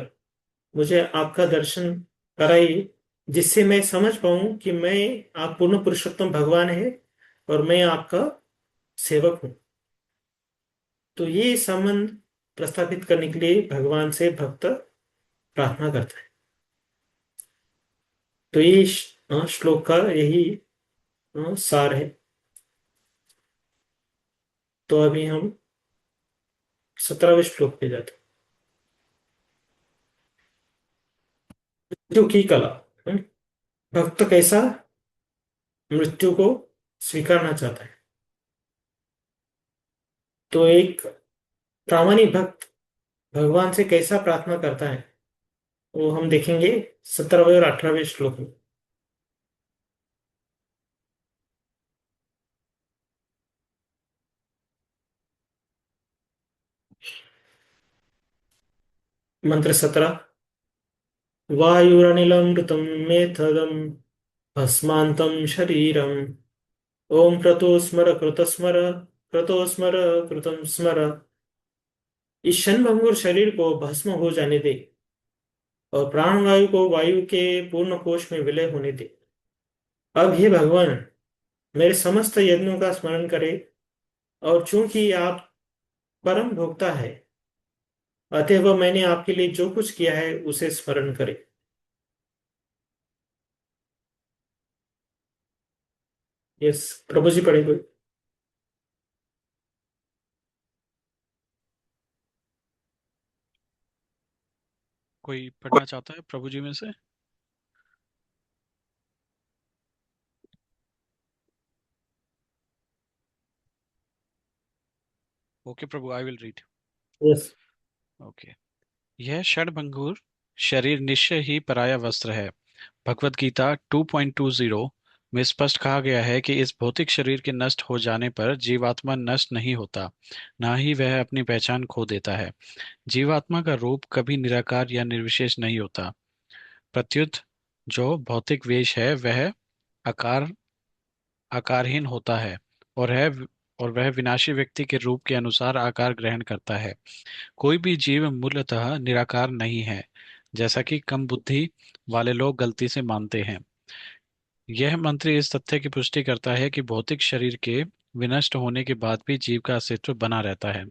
Speaker 1: मुझे आपका दर्शन कराइए, जिससे मैं समझ पाऊं कि मैं, आप पूर्ण पुरुषोत्तम भगवान है और मैं आपका सेवक हूं। तो ये संबंध प्रस्थापित करने के लिए भगवान से भक्त प्रार्थना करता है। तो ये श्लोक का यही सार है। तो अभी हम 17वें श्लोक पे जाते हैं। मृत्यु की कला। हम्म, भक्त कैसा मृत्यु को स्वीकारना चाहता है। तो एक प्रामाणिक भक्त भगवान से कैसा प्रार्थना करता है वो हम देखेंगे 17वें और 18वें श्लोक में। मंत्र 17। वायुरनिलमृतं मेथदं भस्मान्तं शरीरम्। ओम क्रतो स्मर कृत स्मर, क्रतो स्मर कृतम स्मर। इस क्षणभंगुर शरीर को भस्म हो जाने दे और प्राणवायु को वायु के पूर्ण कोश में विलय होने दे। अब हे भगवान मेरे समस्त यज्ञों का स्मरण करे, और चूंकि आप परम भोक्ता है अतएव मैंने आपके लिए जो कुछ किया है उसे स्मरण करे। यस, प्रभु जी पढ़े कोई।
Speaker 3: कोई पढ़ना चाहता है प्रभु जी में से? Okay Prabhu, I will read.
Speaker 1: Yes.
Speaker 3: Okay. यह क्षणभंगुर शरीर निश्चय ही पराया वस्त्र है। भगवत गीता 2.20 में स्पष्ट कहा गया है कि इस भौतिक शरीर के नष्ट हो जाने पर जीवात्मा नष्ट नहीं होता, ना ही वह अपनी पहचान खो देता है। जीवात्मा का रूप कभी निराकार या निर्विशेष नहीं होता। प्रत्युत जो भौतिक वेश है वह आकार आकारहीन होता है, और है और वह विनाशी व्यक्ति के रूप के अनुसार आकार ग्रहण करता है। कोई भी जीव मूलतः निराकार नहीं है, जैसा कि कम बुद्धि वाले लोग गलती से मानते हैं। यह मंत्र इस तथ्य की पुष्टि करता है कि भौतिक शरीर के विनष्ट होने के बाद भी जीव का अस्तित्व बना रहता है।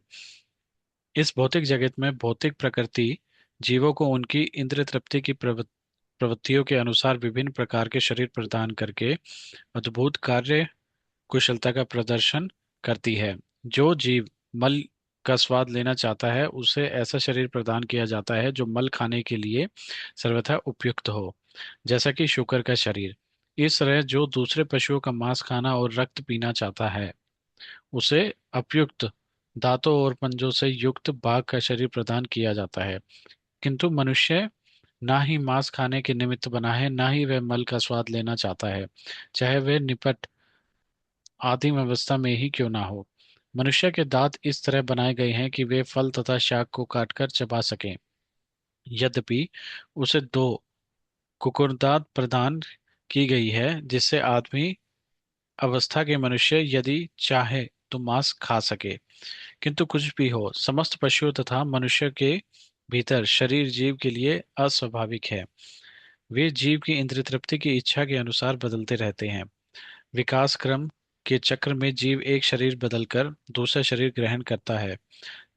Speaker 3: इस भौतिक जगत में भौतिक प्रकृति जीवों को उनकी इंद्रिय तृप्ति की प्रवृत्तियों के अनुसार विभिन्न प्रकार के शरीर प्रदान करके अद्भुत कार्य कुशलता का प्रदर्शन करती है। जो जीव मल का स्वाद लेना चाहता है उसे ऐसा शरीर प्रदान किया जाता है जो मल खाने के लिए सर्वथा उपयुक्त हो, जैसा कि शुकर का शरीर। इस तरह जो दूसरे पशुओं का मांस खाना और रक्त पीना चाहता है उसे उपयुक्त दांतों और पंजों से युक्त बाघ का शरीर प्रदान किया जाता है। किंतु मनुष्य ना ही मांस खाने के निमित्त बना है, ना ही वह मल का स्वाद लेना चाहता है, चाहे वह निपट आदिम अवस्था में ही क्यों ना हो। मनुष्य के दांत इस तरह बनाए गए हैं कि वे फल तथा शाक को काटकर चबा सकें। यद्यपि उसे दो कुकुरदांत प्रदान की गई है, जिससे आदमी अवस्था के मनुष्य यदि चाहे तो मांस खा सके। किंतु कुछ भी हो, समस्त पशुओं तथा मनुष्य के भीतर शरीर जीव के लिए अस्वाभाविक है। वे जीव की इंद्रिय तृप्ति की इच्छा के अनुसार बदलते रहते हैं। विकास क्रम के चक्र में जीव एक शरीर बदलकर दूसरा शरीर ग्रहण करता है।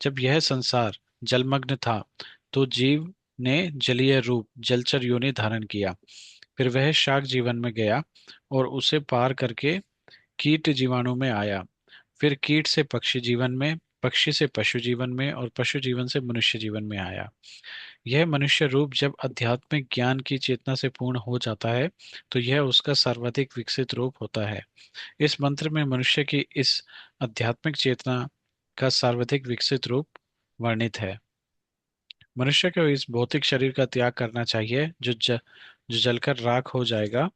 Speaker 3: जब यह संसार जलमग्न था तो जीव ने जलीय रूप जलचर योनि धारण किया। फिर वह शाक जीवन में गया और उसे पार करके कीट जीवाणु में आया, फिर कीट से पक्षी जीवन में, पक्षी से पशु जीवन में, और पशु जीवन से मनुष्य जीवन में आया। यह मनुष्य रूप जब आध्यात्मिक ज्ञान की चेतना से पूर्ण हो जाता है तो यह उसका सर्वाधिक विकसित रूप होता है। इस मंत्र में मनुष्य की इस आध्यात्मिक चेतना का सर्वाधिक विकसित रूप वर्णित है। मनुष्य को इस भौतिक शरीर का त्याग करना चाहिए जो जलकर राख हो जाएगा,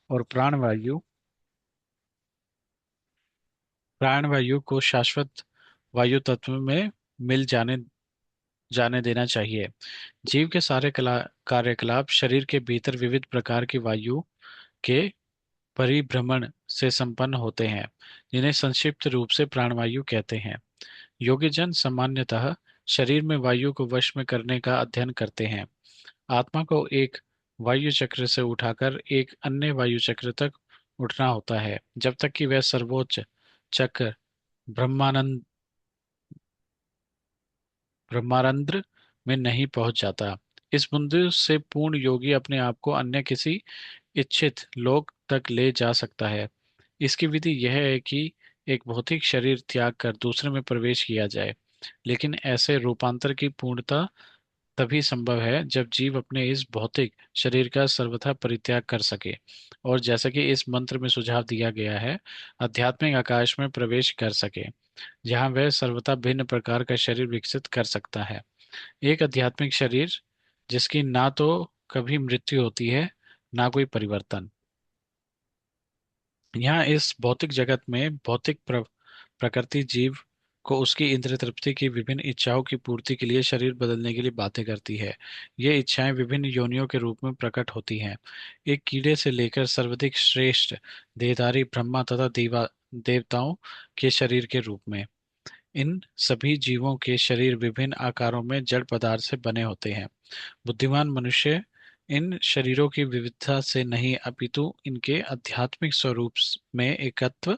Speaker 3: और प्राणवायु को शाश्वत वायु तत्व में मिल जाने जाने देना चाहिए। जीव के सारे कार्यकलाप शरीर के भीतर विविध प्रकार की वायु के परिभ्रमण से संपन्न होते हैं, जिन्हें संक्षिप्त रूप से प्राणवायु कहते हैं। योगी जन सामान्यतः शरीर में वायु को वश में करने का अध्ययन करते हैं। आत्मा को एक वायु चक्र से उठाकर एक अन्य वायु चक्र तक उठना होता है, जब तक कि वह सर्वोच्च चक्र ब्रह्मानंद ब्रह्मारंध्र में नहीं पहुंच जाता। इस बिंदु से पूर्ण योगी अपने आप को अन्य किसी इच्छित लोक तक ले जा सकता है। इसकी विधि यह है कि एक भौतिक शरीर त्याग कर दूसरे में प्रवेश किया जाए, लेकिन ऐसे रूपांतर की पूर्णता तभी संभव है जब जीव अपने इस भौतिक शरीर का सर्वथा परित्याग कर सके और जैसा कि इस मंत्र में सुझाव दिया गया है, आध्यात्मिक आकाश में प्रवेश कर सके, जहां वह सर्वथा भिन्न प्रकार का शरीर विकसित कर सकता है। एक आध्यात्मिक शरीर जिसकी ना तो कभी मृत्यु होती है, ना कोई परिवर्तन। यहाँ इस भौतिक जगत में प्रकृति जीव को उसकी इंद्रिय तृप्ति की विभिन्न इच्छाओं की पूर्ति के लिए शरीर बदलने के लिए बातें करती है। ये इच्छाएं विभिन्न योनियों के रूप में प्रकट होती हैं, एक कीड़े से लेकर सर्वाधिक श्रेष्ठ देहधारी ब्रह्मा तथा देवताओं के शरीर के रूप में। इन सभी जीवों के शरीर विभिन्न आकारों में जड़ पदार्थ से बने होते हैं। बुद्धिमान मनुष्य इन शरीरों की विविधता से नहीं अपितु इनके आध्यात्मिक स्वरूप में एकत्व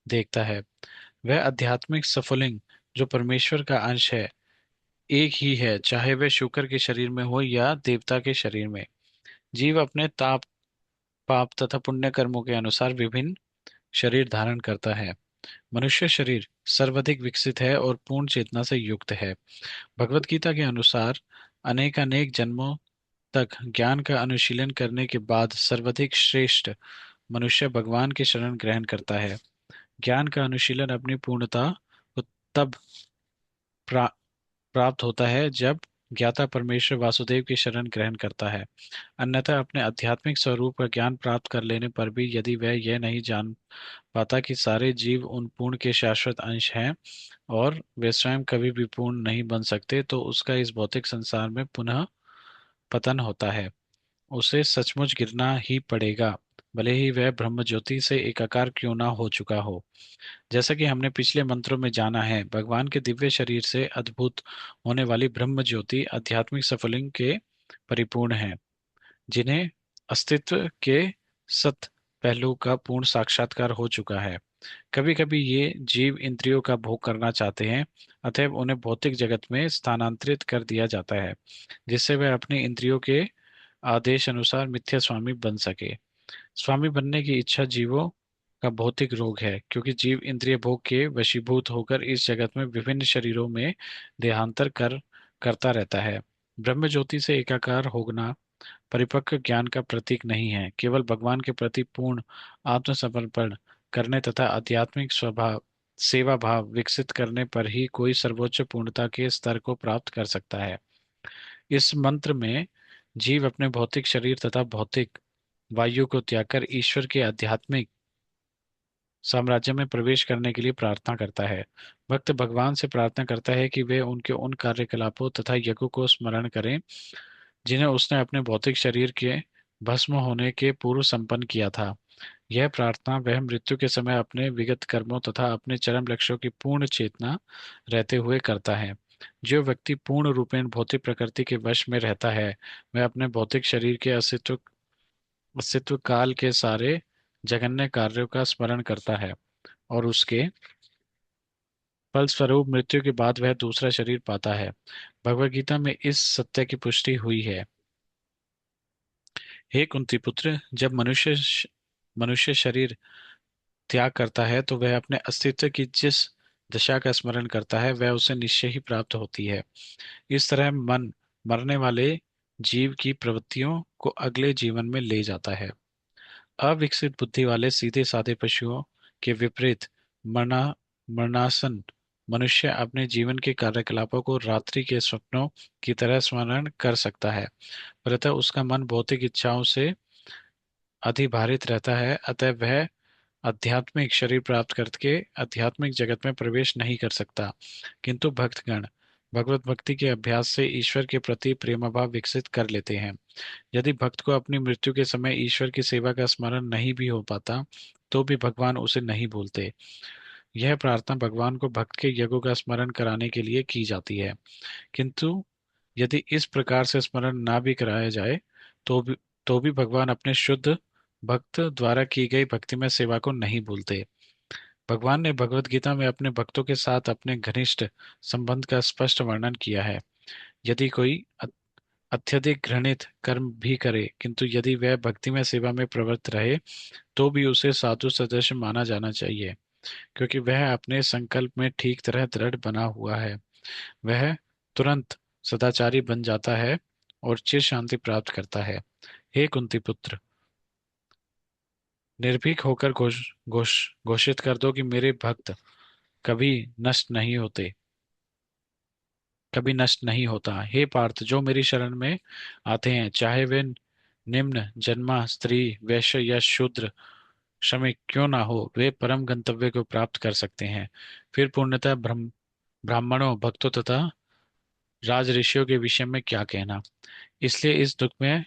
Speaker 3: देखता है। वह आध्यात्मिक सफलिंग जो परमेश्वर का अंश है एक ही है, चाहे वह शुक्र के शरीर में हो या देवता के शरीर में। जीव अपने ताप पाप तथा पुण्य कर्मों के अनुसार विभिन्न शरीर धारण करता है। मनुष्य शरीर सर्वाधिक विकसित है और पूर्ण चेतना से युक्त है। भगवत गीता के अनुसार अनेकानेक जन्मों तक ज्ञान का अनुशीलन करने के बाद सर्वाधिक श्रेष्ठ मनुष्य भगवान के शरण ग्रहण करता है। ज्ञान का अनुशीलन अपनी पूर्णता को तब प्रा, प्राप्त होता है जब ज्ञाता परमेश्वर वासुदेव की शरण ग्रहण करता है। अन्यथा अपने आध्यात्मिक स्वरूप का ज्ञान प्राप्त कर लेने पर भी यदि वह यह नहीं जान पाता कि सारे जीव उन पूर्ण के शाश्वत अंश हैं और वे स्वयं कभी भी पूर्ण नहीं बन सकते, तो उसका इस भौतिक संसार में पुनः पतन होता है। उसे सचमुच गिरना ही पड़ेगा, भले ही वह ब्रह्म ज्योति से एकाकार क्यों ना हो चुका हो। जैसा कि हमने पिछले मंत्रों में जाना है, भगवान के दिव्य शरीर से अद्भुत होने वाली ब्रह्म ज्योति आध्यात्मिक सफलिंग के परिपूर्ण है, जिन्हें अस्तित्व के सत पहलू का पूर्ण साक्षात्कार हो चुका है। कभी कभी ये जीव इंद्रियों का भोग करना चाहते हैं, अतएव उन्हें भौतिक जगत में स्थानांतरित कर दिया जाता है, जिससे वह अपने इंद्रियों के आदेश अनुसार मिथ्या स्वामी बन सके। स्वामी बनने की इच्छा जीवों का भौतिक रोग है, क्योंकि जीव इंद्रिय भोग के वशीभूत होकर इस जगत में विभिन्न शरीरों में देहांतर करता रहता है। ब्रह्म ज्योति से एकाकार होना परिपक्व ज्ञान का प्रतीक नहीं है, केवल भगवान के प्रति पूर्ण आत्मसमर्पण करने तथा आध्यात्मिक स्वभाव सेवा भाव विकसित करने पर ही कोई सर्वोच्च पूर्णता के स्तर को प्राप्त कर सकता है। इस मंत्र में जीव अपने भौतिक शरीर तथा भौतिक वायु को त्याग कर ईश्वर के आध्यात्मिक साम्राज्य में प्रवेश करने के लिए प्रार्थना करता है। भक्त भगवान से प्रार्थना करता है कि वे उनके उन कार्यकलापों तथा यज्ञों को स्मरण करें जिन्हें उसने अपने भौतिक शरीर के भस्म होने के पूर्व संपन्न किया था। यह प्रार्थना वह मृत्यु के समय अपने विगत कर्मों तथा अपने चरम लक्ष्यों की पूर्ण चेतना रहते हुए करता है। जो व्यक्ति पूर्ण रूपेण भौतिक प्रकृति के वश में रहता है, वह अपने भौतिक शरीर के अस्तित्व काल के सारे जघन्य कार्यों का स्मरण करता है और उसके फलस्वरूप मृत्यु के बाद वह दूसरा शरीर पाता है। भगवद गीता में इस सत्य की पुष्टि हुई है। हे कुंती पुत्र, जब मनुष्य शरीर त्याग करता है तो वह अपने अस्तित्व की जिस दशा का स्मरण करता है वह उसे निश्चय ही प्राप्त होती है। इस तरह मन मरने वाले जीव की प्रवृत्तियों को अगले जीवन में ले जाता है। अविकसित बुद्धि वाले सीधे साधे पशुओं के विपरीत मरना मरणासन मनुष्य अपने जीवन के कार्यकलापों को रात्रि के स्वप्नों की तरह स्मरण कर सकता है, परंतु उसका मन भौतिक इच्छाओं से अधिभारित रहता है, अतः वह आध्यात्मिक शरीर प्राप्त करके आध्यात्मिक जगत में प्रवेश नहीं कर सकता। किंतु भक्तगण भगवत भक्ति के अभ्यास से ईश्वर के प्रति प्रेम भाव विकसित कर लेते हैं। यदि भक्त को अपनी मृत्यु के समय ईश्वर की सेवा का स्मरण नहीं भी हो पाता तो भी भगवान उसे नहीं भूलते। यह प्रार्थना भगवान को भक्त के यज्ञों का स्मरण कराने के लिए की जाती है। किंतु यदि इस प्रकार से स्मरण ना भी कराया जाए तो भी तो भी भगवान अपने शुद्ध भक्त द्वारा की गई भक्तिमय सेवा को नहीं भूलते। भगवान ने भगवत गीता में अपने भक्तों के साथ अपने घनिष्ठ संबंध का स्पष्ट वर्णन किया है। यदि कोई अत्यधिक घृणित कर्म भी करे किंतु यदि वह भक्तिमय सेवा में प्रवृत्त रहे तो भी उसे साधु सदस्य माना जाना चाहिए, क्योंकि वह अपने संकल्प में ठीक तरह दृढ़ बना हुआ है। वह तुरंत सदाचारी बन जाता है और चिर शांति प्राप्त करता है। हे कुंती पुत्र, निर्भीक होकर घोषित कर दो कि मेरे भक्त कभी नष्ट नहीं होते, कभी नष्ट नहीं होता। हे पार्थ, जो मेरी शरण में आते हैं, चाहे वे निम्न जन्मा स्त्री वैश्य या शूद्र श्रमिक क्यों ना हो, वे परम गंतव्य को प्राप्त कर सकते हैं। फिर पूर्णतः ब्राह्मणों भक्तों तथा राज ऋषियों के विषय में क्या कहना। इसलिए इस दुख में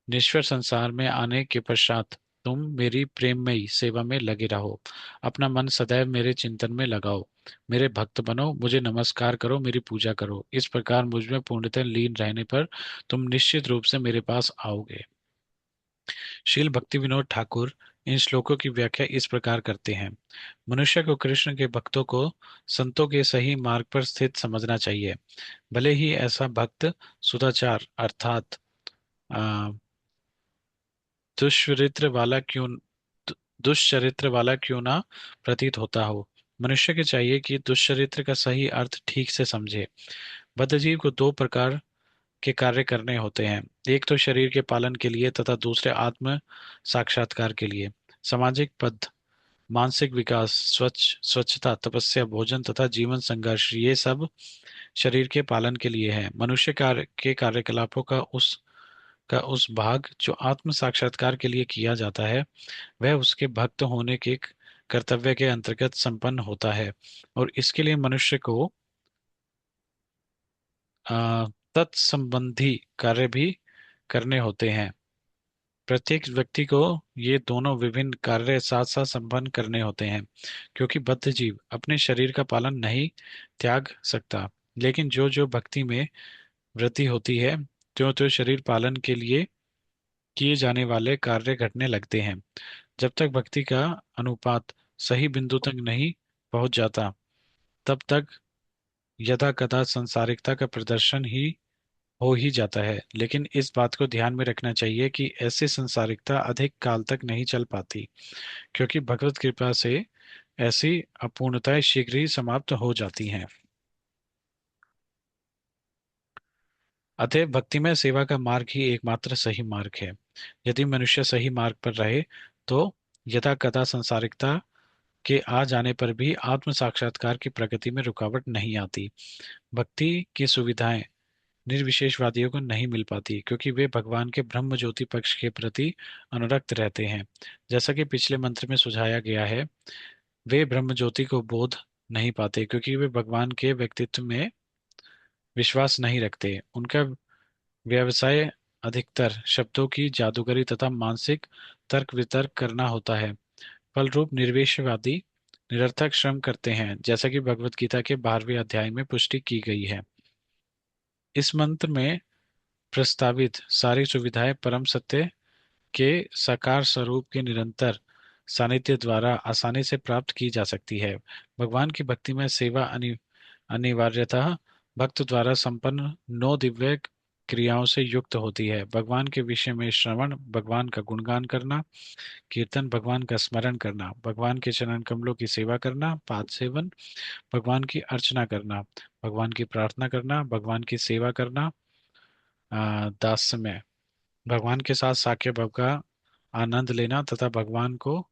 Speaker 3: निश्वर संसार में आने के पश्चात तुम मेरी प्रेममयी सेवा में लगे रहो। अपना मन सदैव मेरे चिंतन में लगाओ, मेरे भक्त बनो, मुझे नमस्कार करो, मेरी पूजा करो। इस प्रकार मुझ में पूर्णतः लीन रहने पर तुम निश्चित रूप से मेरे पास आओगे। श्रील भक्ति विनोद ठाकुर इन श्लोकों की व्याख्या इस प्रकार करते हैं। मनुष्य को कृष्ण के भक्तों को संतों के सही मार्ग पर स्थित समझना चाहिए। भले ही ऐसा भक्त सुदाचार अर्थात दुष्चरित्र वाला क्यों दुष्चरित्र वाला क्यों ना प्रतीत होता हो, मनुष्य के चाहिए कि दुष्चरित्र का सही अर्थ ठीक से समझे। बद्धजीव को दो प्रकार के कार्य करने होते हैं, एक तो शरीर के पालन के लिए तथा दूसरे आत्म साक्षात्कार के लिए। सामाजिक पद, मानसिक विकास, स्वच्छता, तपस्या, भोजन तथा जीवन संघर्ष, ये सब शरीर के पालन के लिए है। मनुष्य कार्य के कार्यकलापों का उस भाग जो आत्म साक्षात्कार के लिए किया जाता है वह उसके भक्त होने के कर्तव्य के अंतर्गत संपन्न होता है, और इसके लिए मनुष्य को तत्संबंधी कार्य भी करने होते हैं। प्रत्येक व्यक्ति को ये दोनों विभिन्न कार्य साथ साथ संपन्न करने होते हैं, क्योंकि बद्ध जीव अपने शरीर का पालन नहीं त्याग सकता, लेकिन जो जो भक्ति में वृद्धि होती है त्यों त्यों शरीर पालन के लिए किए जाने वाले कार्य घटने लगते हैं। जब तक भक्ति का अनुपात सही बिंदु तक नहीं पहुंच जाता तब तक यदा कदा संसारिकता का प्रदर्शन ही हो ही जाता है। लेकिन इस बात को ध्यान में रखना चाहिए कि ऐसी संसारिकता अधिक काल तक नहीं चल पाती, क्योंकि भगवत कृपा से ऐसी अपूर्णताएं शीघ्र ही समाप्त हो जाती हैं। अतः भक्तिमय सेवा का मार्ग ही एकमात्र सही मार्ग है। यदि मनुष्य सही मार्ग पर रहे तो यदा कदा संसारिकता के आ जाने पर भी आत्म साक्षात्कार की प्रगति में रुकावट नहीं आती। भक्ति की सुविधाएं निर्विशेषवादियों को नहीं मिल पाती, क्योंकि वे भगवान के ब्रह्म ज्योति पक्ष के प्रति अनुरक्त रहते हैं। जैसा कि पिछले मंत्र में सुझाया गया है, वे ब्रह्म ज्योति को बोध नहीं पाते क्योंकि वे भगवान के व्यक्तित्व में विश्वास नहीं रखते। उनका व्यवसाय अधिकतर शब्दों की जादूगरी तथा मानसिक तर्क वितर्क करना होता है। फलरूप निर्विशेषवादी निरर्थक श्रम करते हैं, जैसा कि भगवत गीता के 12वें अध्याय में पुष्टि की गई है। इस मंत्र में प्रस्तावित सारी सुविधाएं परम सत्य के साकार स्वरूप के निरंतर सानिध्य द्वारा आसानी से प्राप्त की जा सकती है। भगवान की भक्ति में सेवा अनिवार्यतः भक्त द्वारा संपन्न 9 दिव्य क्रियाओं से युक्त होती है। भगवान के विषय में श्रवण, भगवान का गुणगान करना, कीर्तन, भगवान का स्मरण करना, भगवान के चरण कमलों की सेवा करना, पाद सेवन, भगवान की अर्चना करना, भगवान की प्रार्थना करना, भगवान की सेवा करना, दास्यमय, भगवान के साथ साक्ष्य भाव का आनंद लेना तथा भगवान को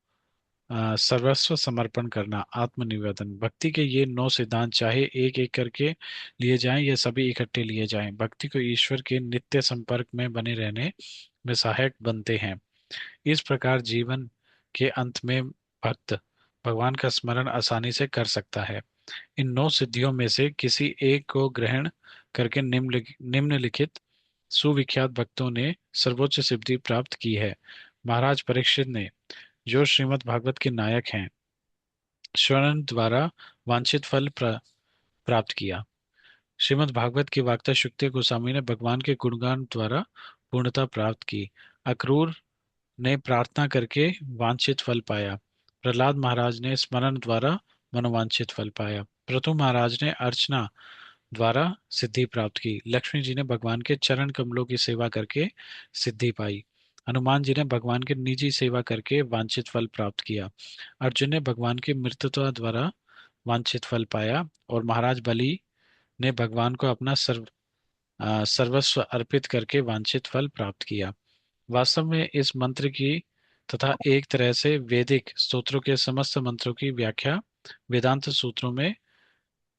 Speaker 3: सर्वस्व समर्पण करना, आत्मनिवेदन। भक्ति के ये 9 सिद्धांत चाहे एक एक करके लिए जाएं या सभी इकट्ठे लिए जाएं, भक्ति को ईश्वर के नित्य संपर्क में बने रहने में सहायक बनते हैं। इस प्रकार जीवन के अंत में भक्त भगवान का स्मरण आसानी से कर सकता है। इन 9 सिद्धियों में से किसी एक को ग्रहण करके निम्नलिखित सुविख्यात भक्तों ने सर्वोच्च सिद्धि प्राप्त की है। महाराज परीक्षित ने, जो श्रीमद् भागवत के नायक हैं, श्रवण द्वारा वांछित फल प्राप्त किया। श्रीमद् भागवत की वार्ता शुक्देव गोस्वामी ने भगवान के गुणगान द्वारा पूर्णता प्राप्त की। अक्रूर ने प्रार्थना करके वांछित फल पाया। प्रहलाद महाराज ने स्मरण द्वारा मनोवांछित फल पाया। पृथु महाराज ने अर्चना द्वारा सिद्धि प्राप्त की। लक्ष्मी जी ने भगवान के चरण कमलों की सेवा करके सिद्धि पाई। हनुमान जी ने भगवान की निजी सेवा करके वांछित फल प्राप्त किया। अर्जुन ने भगवान की मृत्यु द्वारा वांछित फल पाया और महाराज बलि ने भगवान को अपना सर्वस्व अर्पित करके वांछित फल प्राप्त किया। वास्तव में इस मंत्र की तथा एक तरह से वैदिक स्तोत्रों के समस्त मंत्रों की व्याख्या वेदांत सूत्रों में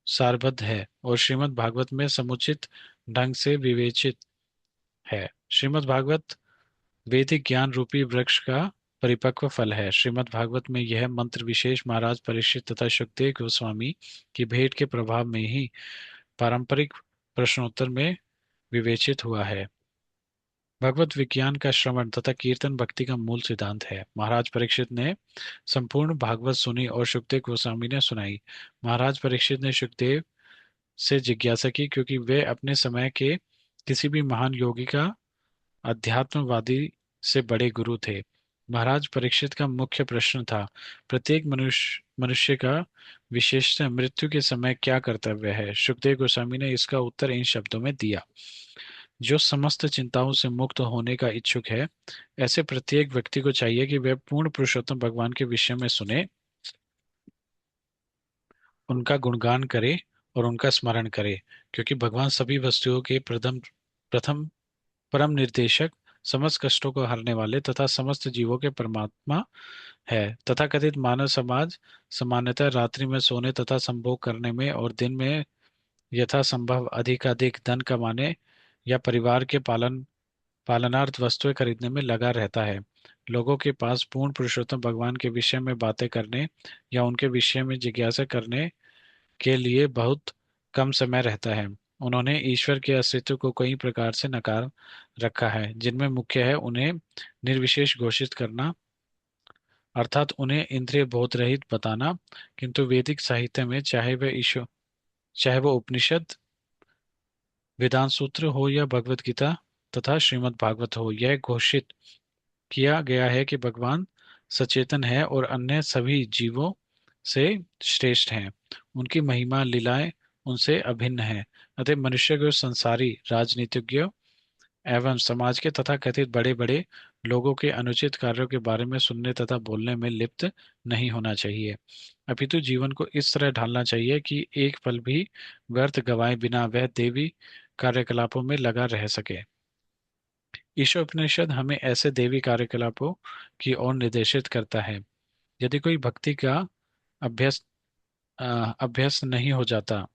Speaker 3: सारबद्ध है और श्रीमद् भागवत में समुचित ढंग से विवेचित है। श्रीमद् भागवत वैदिक ज्ञान रूपी वृक्ष का परिपक्व फल है। श्रीमद् भागवत में यह मंत्र विशेष महाराज परीक्षित तथा शुकदेव गोस्वामी की भेंट के प्रभाव में ही पारंपरिक प्रश्नोत्तर में विवेचित हुआ है। भगवत विज्ञान का श्रवण तथा कीर्तन भक्ति का मूल सिद्धांत है। महाराज परीक्षित ने संपूर्ण भागवत सुनी और शुकदेव गोस्वामी ने सुनाई। महाराज परीक्षित ने शुकदेव से जिज्ञासा की क्योंकि वे अपने समय के किसी भी महान योगी का अध्यात्मवादी से बड़े गुरु थे। महाराज परीक्षित का मुख्य प्रश्न था, प्रत्येक मनुष्य मनुष्य का विशेषतः मृत्यु के समय क्या कर्तव्य है। शुकदेव गोस्वामी ने इसका उत्तर इन शब्दों में दिया, जो समस्त चिंताओं से मुक्त होने का इच्छुक है, ऐसे प्रत्येक व्यक्ति को चाहिए कि वह पूर्ण पुरुषोत्तम भगवान के विषय में सुने, उनका गुणगान करे और उनका स्मरण करे, क्योंकि भगवान सभी वस्तुओं के प्रथम प्रथम परम निर्देशक, समस्त कष्टों को हरने वाले तथा समस्त जीवों के परमात्मा है। तथा कथित मानव समाज सामान्यतः रात्रि में सोने तथा संभोग करने में और दिन में यथासंभव अधिकाधिक धन कमाने या परिवार के पालनार्थ वस्तुएं खरीदने में लगा रहता है। लोगों के पास पूर्ण पुरुषोत्तम भगवान के विषय में बातें करने या उनके विषय में जिज्ञासा करने के लिए बहुत कम समय रहता है। उन्होंने ईश्वर के अस्तित्व को कई प्रकार से नकार रखा है, जिनमें मुख्य है उन्हें निर्विशेष घोषित करना, अर्थात उन्हें इंद्रिय बोध रहित बताना। किंतु वैदिक साहित्य में चाहे वह उपनिषद, वेदांत सूत्र हो या भगवत गीता तथा श्रीमद् भागवत हो, यह घोषित किया गया है कि भगवान सचेतन है और अन्य सभी जीवों से श्रेष्ठ हैं। उनकी महिमा लीलाएं उनसे अभिन्न है। अतः मनुष्य को संसारी राजनीतिज्ञों एवं समाज के तथा कथित बड़े बड़े लोगों के अनुचित कार्यों के बारे में सुनने तथा बोलने में लिप्त नहीं होना चाहिए, अपितु जीवन को इस तरह ढालना चाहिए कि एक पल भी व्यर्थ गवाए बिना वह देवी कार्यकलापों में लगा रह सके। ईशोपनिषद हमें ऐसे देवी कार्यकलापों की ओर निर्देशित करता है। यदि कोई भक्ति का अभ्यस्त अभ्यस्त नहीं हो जाता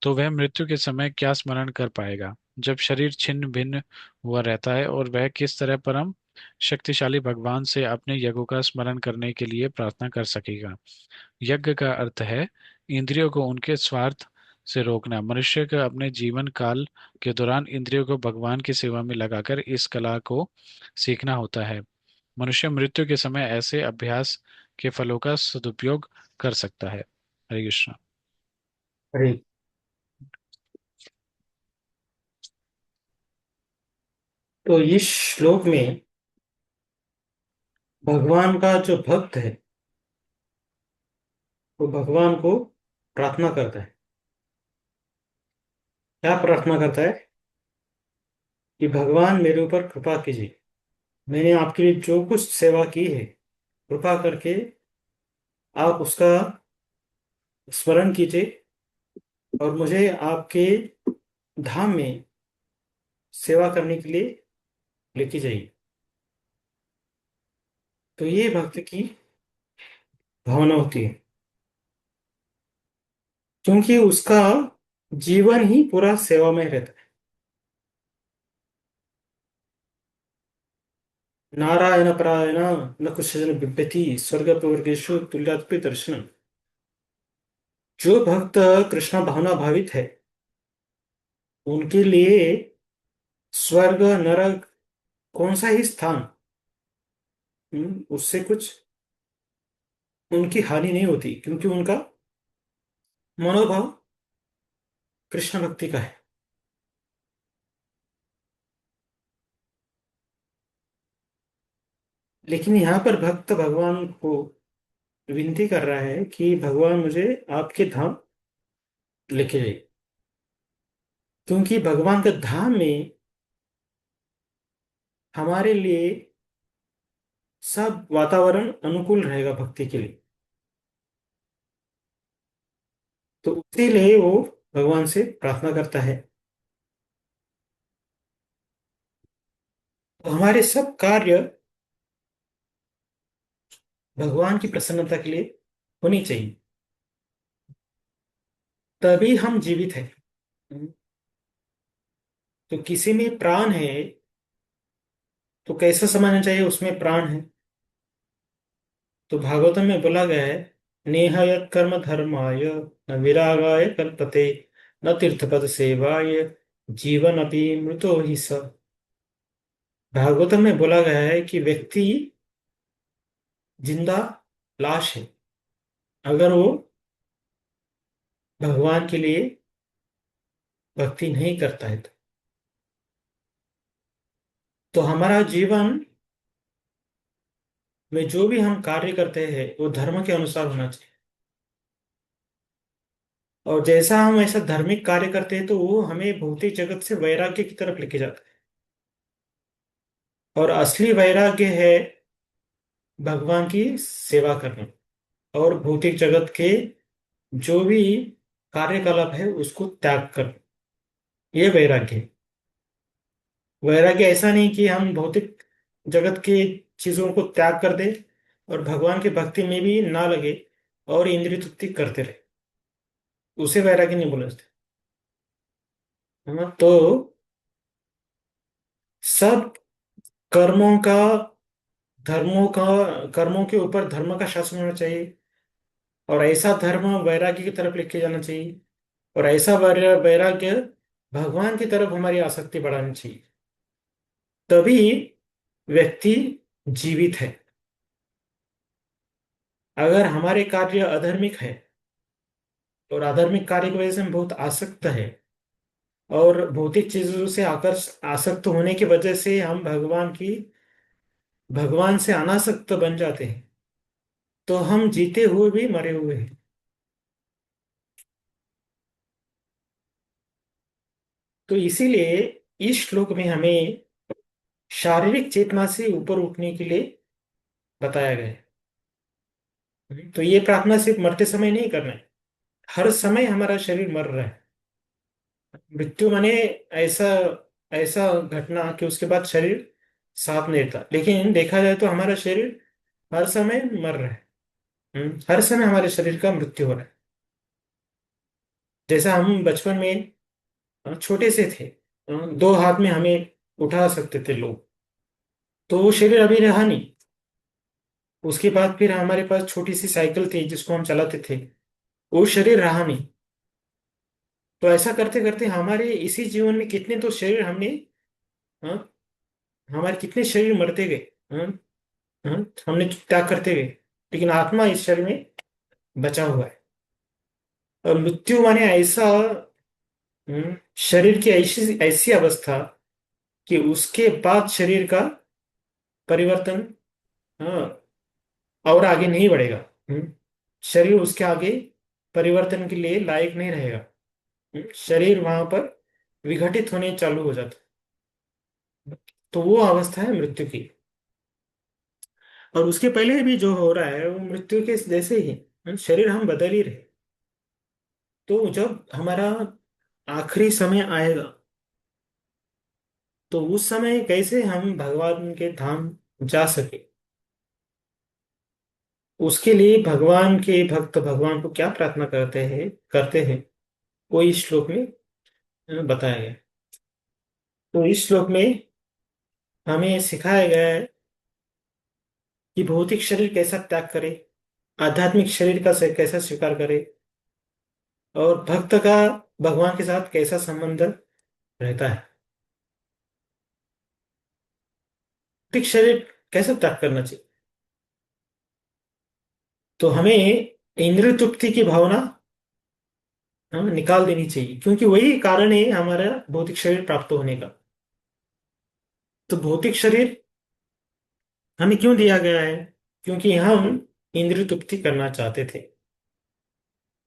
Speaker 3: तो वह मृत्यु के समय क्या स्मरण कर पाएगा, जब शरीर छिन्न भिन्न हुआ रहता है, और वह किस तरह परम शक्तिशाली भगवान से अपने यज्ञों का स्मरण करने के लिए प्रार्थना कर सकेगा। यज्ञ का अर्थ है इंद्रियों को उनके स्वार्थ से रोकना। मनुष्य का अपने जीवन काल के दौरान इंद्रियों को भगवान की सेवा में लगाकर इस कला को सीखना होता है। मनुष्य मृत्यु के समय ऐसे अभ्यास के फलों का सदुपयोग कर सकता है। हरे कृष्ण।
Speaker 1: अरे, तो इस श्लोक में भगवान का जो भक्त है वो भगवान को प्रार्थना करता है। क्या प्रार्थना करता है? कि भगवान मेरे ऊपर कृपा कीजिए, मैंने आपके लिए जो कुछ सेवा की है, कृपा करके आप उसका स्मरण कीजिए और मुझे आपके धाम में सेवा करने के लिए लेके जाइए। तो ये भक्त की भावना होती है, क्योंकि उसका जीवन ही पूरा सेवा में रहता है। नारायण परायण न कुशजन बिभ्यति स्वर्ग प्रवर्गेषु तुल्यात्पि दर्शन। जो भक्त कृष्ण भावना भावित है, उनके लिए स्वर्ग नरक कौन सा ही स्थान, उससे कुछ उनकी हानि नहीं होती, क्योंकि उनका मनोभाव कृष्ण भक्ति का है। लेकिन यहाँ पर भक्त भगवान को विनती कर रहा है कि भगवान मुझे आपके धाम लेके जाइए, क्योंकि भगवान के धाम में हमारे लिए सब वातावरण अनुकूल रहेगा भक्ति के लिए। तो इसीलिए वो भगवान से प्रार्थना करता है। तो हमारे सब कार्य भगवान की प्रसन्नता के लिए होनी चाहिए, तभी हम जीवित हैं। तो किसी में प्राण है, तो कैसा समझना चाहिए उसमें प्राण है। तो भागवतम में बोला गया है, नेह यत् कर्म धर्माय न विरागाय कल्पते न तीर्थपद सेवाय जीवन अपि मृतो ही स। भागवतम में बोला गया है कि व्यक्ति जिंदा लाश है, अगर वो भगवान के लिए भक्ति नहीं करता है तो हमारा जीवन में जो भी हम कार्य करते हैं वो धर्म के अनुसार होना चाहिए। और जैसा हम ऐसा धार्मिक कार्य करते हैं तो वो हमें भौतिक जगत से वैराग्य की तरफ लेके जाता है। और असली वैराग्य है भगवान की सेवा करना और भौतिक जगत के जो भी कार्यकलाप है उसको त्याग करना। ये वैराग्य है। वैराग्य ऐसा नहीं कि हम भौतिक जगत के चीजों को त्याग कर दे और भगवान की भक्ति में भी ना लगे और इंद्रिय तृप्ति करते रहे, उसे वैराग्य नहीं बोला जाता। है ना? तो सब कर्मों का धर्मों का कर्मों के ऊपर धर्म का शासन होना चाहिए, और ऐसा धर्म वैराग्य की तरफ लेके जाना चाहिए, और ऐसा वैराग्य भगवान की तरफ हमारी आसक्ति बढ़ानी चाहिए। तभी व्यक्ति जीवित है। अगर हमारे कार्य अधर्मिक है और आध्यात्मिक कार्य की वजह से हम बहुत आसक्त है और भौतिक चीजों से आसक्त होने की वजह से हम भगवान से अनासक्त बन जाते हैं, तो हम जीते हुए भी मरे हुए हैं। तो इसीलिए इस श्लोक में हमें शारीरिक चेतना से ऊपर उठने के लिए बताया गया है। तो ये प्रार्थना सिर्फ मरते समय नहीं करना है, हर समय हमारा शरीर मर रहा है। मृत्यु माने ऐसा ऐसा घटना कि उसके बाद शरीर साथ नहीं रहता, लेकिन देखा जाए तो हमारा शरीर हर समय मर रहा है। हर समय हमारे शरीर का मृत्यु हो रहा है। जैसा हम बचपन में छोटे से थे, दो हाथ में हमें उठा सकते थे लोग, तो वो शरीर अभी रहा नहीं। उसके बाद फिर हमारे पास छोटी सी साइकिल थी जिसको हम चलाते थे, वो शरीर रहा नहीं। तो ऐसा करते करते हमारे इसी जीवन में कितने तो शरीर हमने, हाँ, हमारे कितने शरीर मरते गए। हाँ, हाँ, हमने त्याग करते गए, लेकिन आत्मा इस शरीर में बचा हुआ है। और मृत्यु माने ऐसा, शरीर की ऐसी ऐसी अवस्था कि उसके बाद शरीर का परिवर्तन, हाँ, और आगे नहीं बढ़ेगा। शरीर उसके आगे परिवर्तन के लिए लायक नहीं रहेगा। शरीर वहां पर विघटित होने चालू हो जाता है। तो वो अवस्था है मृत्यु की। और उसके पहले भी जो हो रहा है वो मृत्यु के जैसे ही शरीर हम बदल ही रहे। तो जब हमारा आखिरी समय आएगा तो उस समय कैसे हम भगवान के धाम जा सके, उसके लिए भगवान के भक्त भगवान को क्या प्रार्थना करते हैं वो इस श्लोक में बताया गया है। तो इस श्लोक में हमें सिखाया गया है कि भौतिक शरीर कैसा त्याग करे, आध्यात्मिक शरीर का से कैसा स्वीकार करे, और भक्त का भगवान के साथ कैसा संबंध रहता है। भौतिक शरीर कैसे त्याग करना चाहिए, तो हमें इंद्रिय तृप्ति की भावना निकाल देनी चाहिए, क्योंकि वही कारण है हमारा भौतिक शरीर प्राप्त होने का। तो भौतिक शरीर हमें क्यों दिया गया है? क्योंकि हम इंद्रिय तृप्ति करना चाहते थे।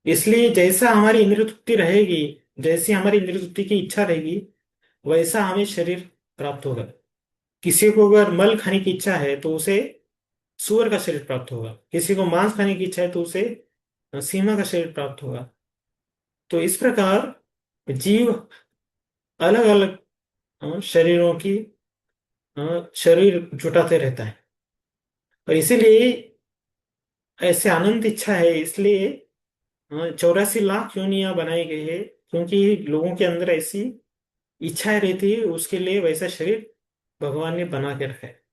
Speaker 1: इसलिए जैसा हमारी इंद्रिय तृप्ति रहेगी, जैसी हमारी इंद्रिय तृप्ति की इच्छा रहेगी, वैसा हमें शरीर प्राप्त होगा। किसी को अगर मल खाने की इच्छा है तो उसे सूअर का शरीर प्राप्त होगा, किसी को मांस खाने की इच्छा है तो उसे सीमा का शरीर प्राप्त होगा। तो इस प्रकार जीव अलग अलग शरीरों की शरीर जुटाते रहता है। और इसीलिए ऐसे आनंद इच्छा है, इसलिए 84 लाख योनियां बनाई गई है, क्योंकि लोगों के अंदर ऐसी इच्छाएं रहती है, उसके लिए वैसा शरीर भगवान ने बना के रखा है।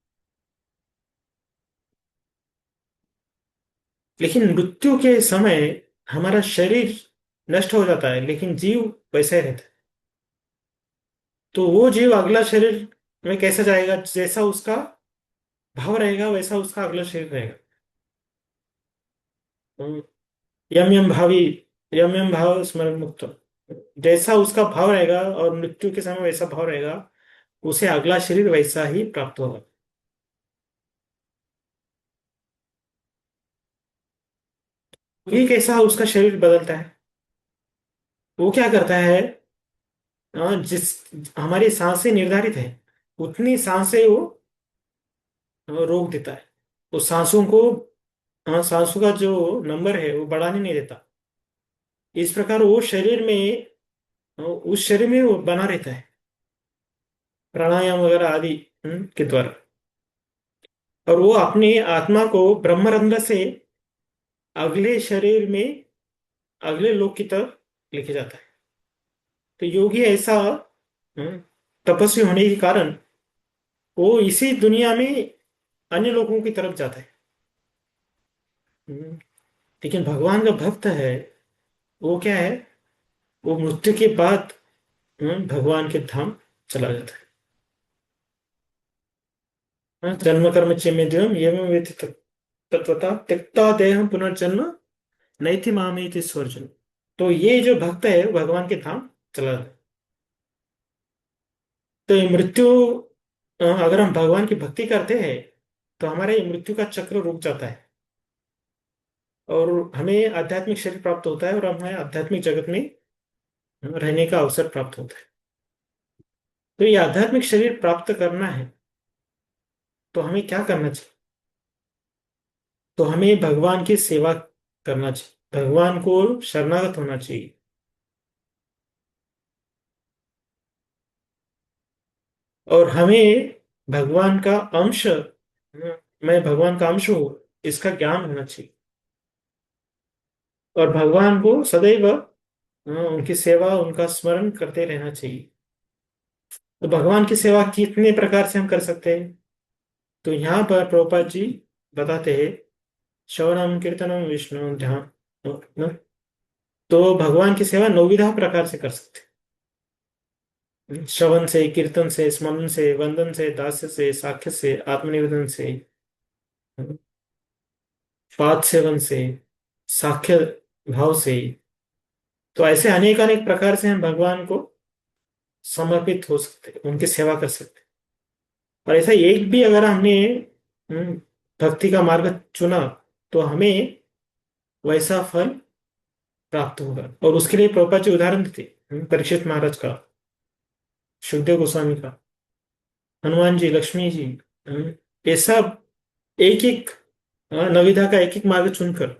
Speaker 1: लेकिन मृत्यु के समय हमारा शरीर नष्ट हो जाता है, लेकिन जीव वैसा ही रहता है। तो वो जीव अगला शरीर में कैसा जाएगा? जैसा उसका भाव रहेगा वैसा उसका अगला शरीर रहेगा। हम्म, यम यम भावी, यम यम भाव स्मरण मुक्त। जैसा उसका भाव रहेगा और मृत्यु के समय वैसा भाव रहेगा, उसे अगला शरीर वैसा ही प्राप्त होगा। ये कैसा उसका शरीर बदलता है? वो क्या करता है, जिस हमारी सांसें निर्धारित है उतनी सांसें वो रोक देता है। तो सांसों को, सांसों का जो नंबर है वो बढ़ाने नहीं देता। इस प्रकार वो शरीर में, उस शरीर में वो बना रहता है प्राणायाम वगैरह आदि के द्वारा। और वो अपनी आत्मा को ब्रह्मरंध्र से अगले शरीर में, अगले लोक की तरफ लेके जाता है। तो योगी ऐसा हम्म, तपस्वी होने के कारण वो इसी दुनिया में अन्य लोगों की तरफ जाता है। हम्म, लेकिन भगवान का भक्त है, वो क्या है, वो मृत्यु के बाद भगवान के धाम चला जाता है। जन्म कर्म चिमेद्यम एवं वेति तत्वता त्यक्ता देहम पुनर्जन्म नैति मामेति स्वर्जन। तो ये जो भक्त है वो भगवान के धाम चला जाता है। तो ये मृत्यु, अगर हम भगवान की भक्ति करते हैं तो हमारा ये मृत्यु का चक्र रुक जाता है, और हमें आध्यात्मिक शरीर प्राप्त होता है, और हमें आध्यात्मिक जगत में रहने का अवसर प्राप्त होता है। तो ये आध्यात्मिक शरीर प्राप्त करना है तो हमें क्या करना चाहिए? तो हमें भगवान की सेवा करना चाहिए, भगवान को शरणागत होना चाहिए। और हमें भगवान का अंश, मैं भगवान का अंश हूँ, इसका ज्ञान होना चाहिए। और भगवान को सदैव उनकी सेवा, उनका स्मरण करते रहना चाहिए। तो भगवान की सेवा कितने प्रकार से हम कर सकते हैं? तो यहाँ पर प्रभुपाद जी बताते हैं, श्रवणम कीर्तनम विष्णु ध्यान, न? तो भगवान की सेवा नौविधा प्रकार से कर सकते हैं। श्रवण से, कीर्तन से, स्मरण से, वंदन से, दास्य से, साख्य से, आत्मनिवेदन से, पाद सेवन से, साख्य भाव से। तो ऐसे अनेक अनेक प्रकार से हम भगवान को समर्पित हो सकते हैं, उनकी सेवा कर सकते हैं। और ऐसा एक भी अगर हमने हम्म, भक्ति का मार्ग चुना तो हमें वैसा फल प्राप्त होगा। और उसके लिए प्रभुपाद जी उदाहरण देते, परीक्षित महाराज का, सुखदेव गोस्वामी का। हनुमान जी, लक्ष्मी जी, ये सब एक एक नविधा का एक एक मार्ग चुनकर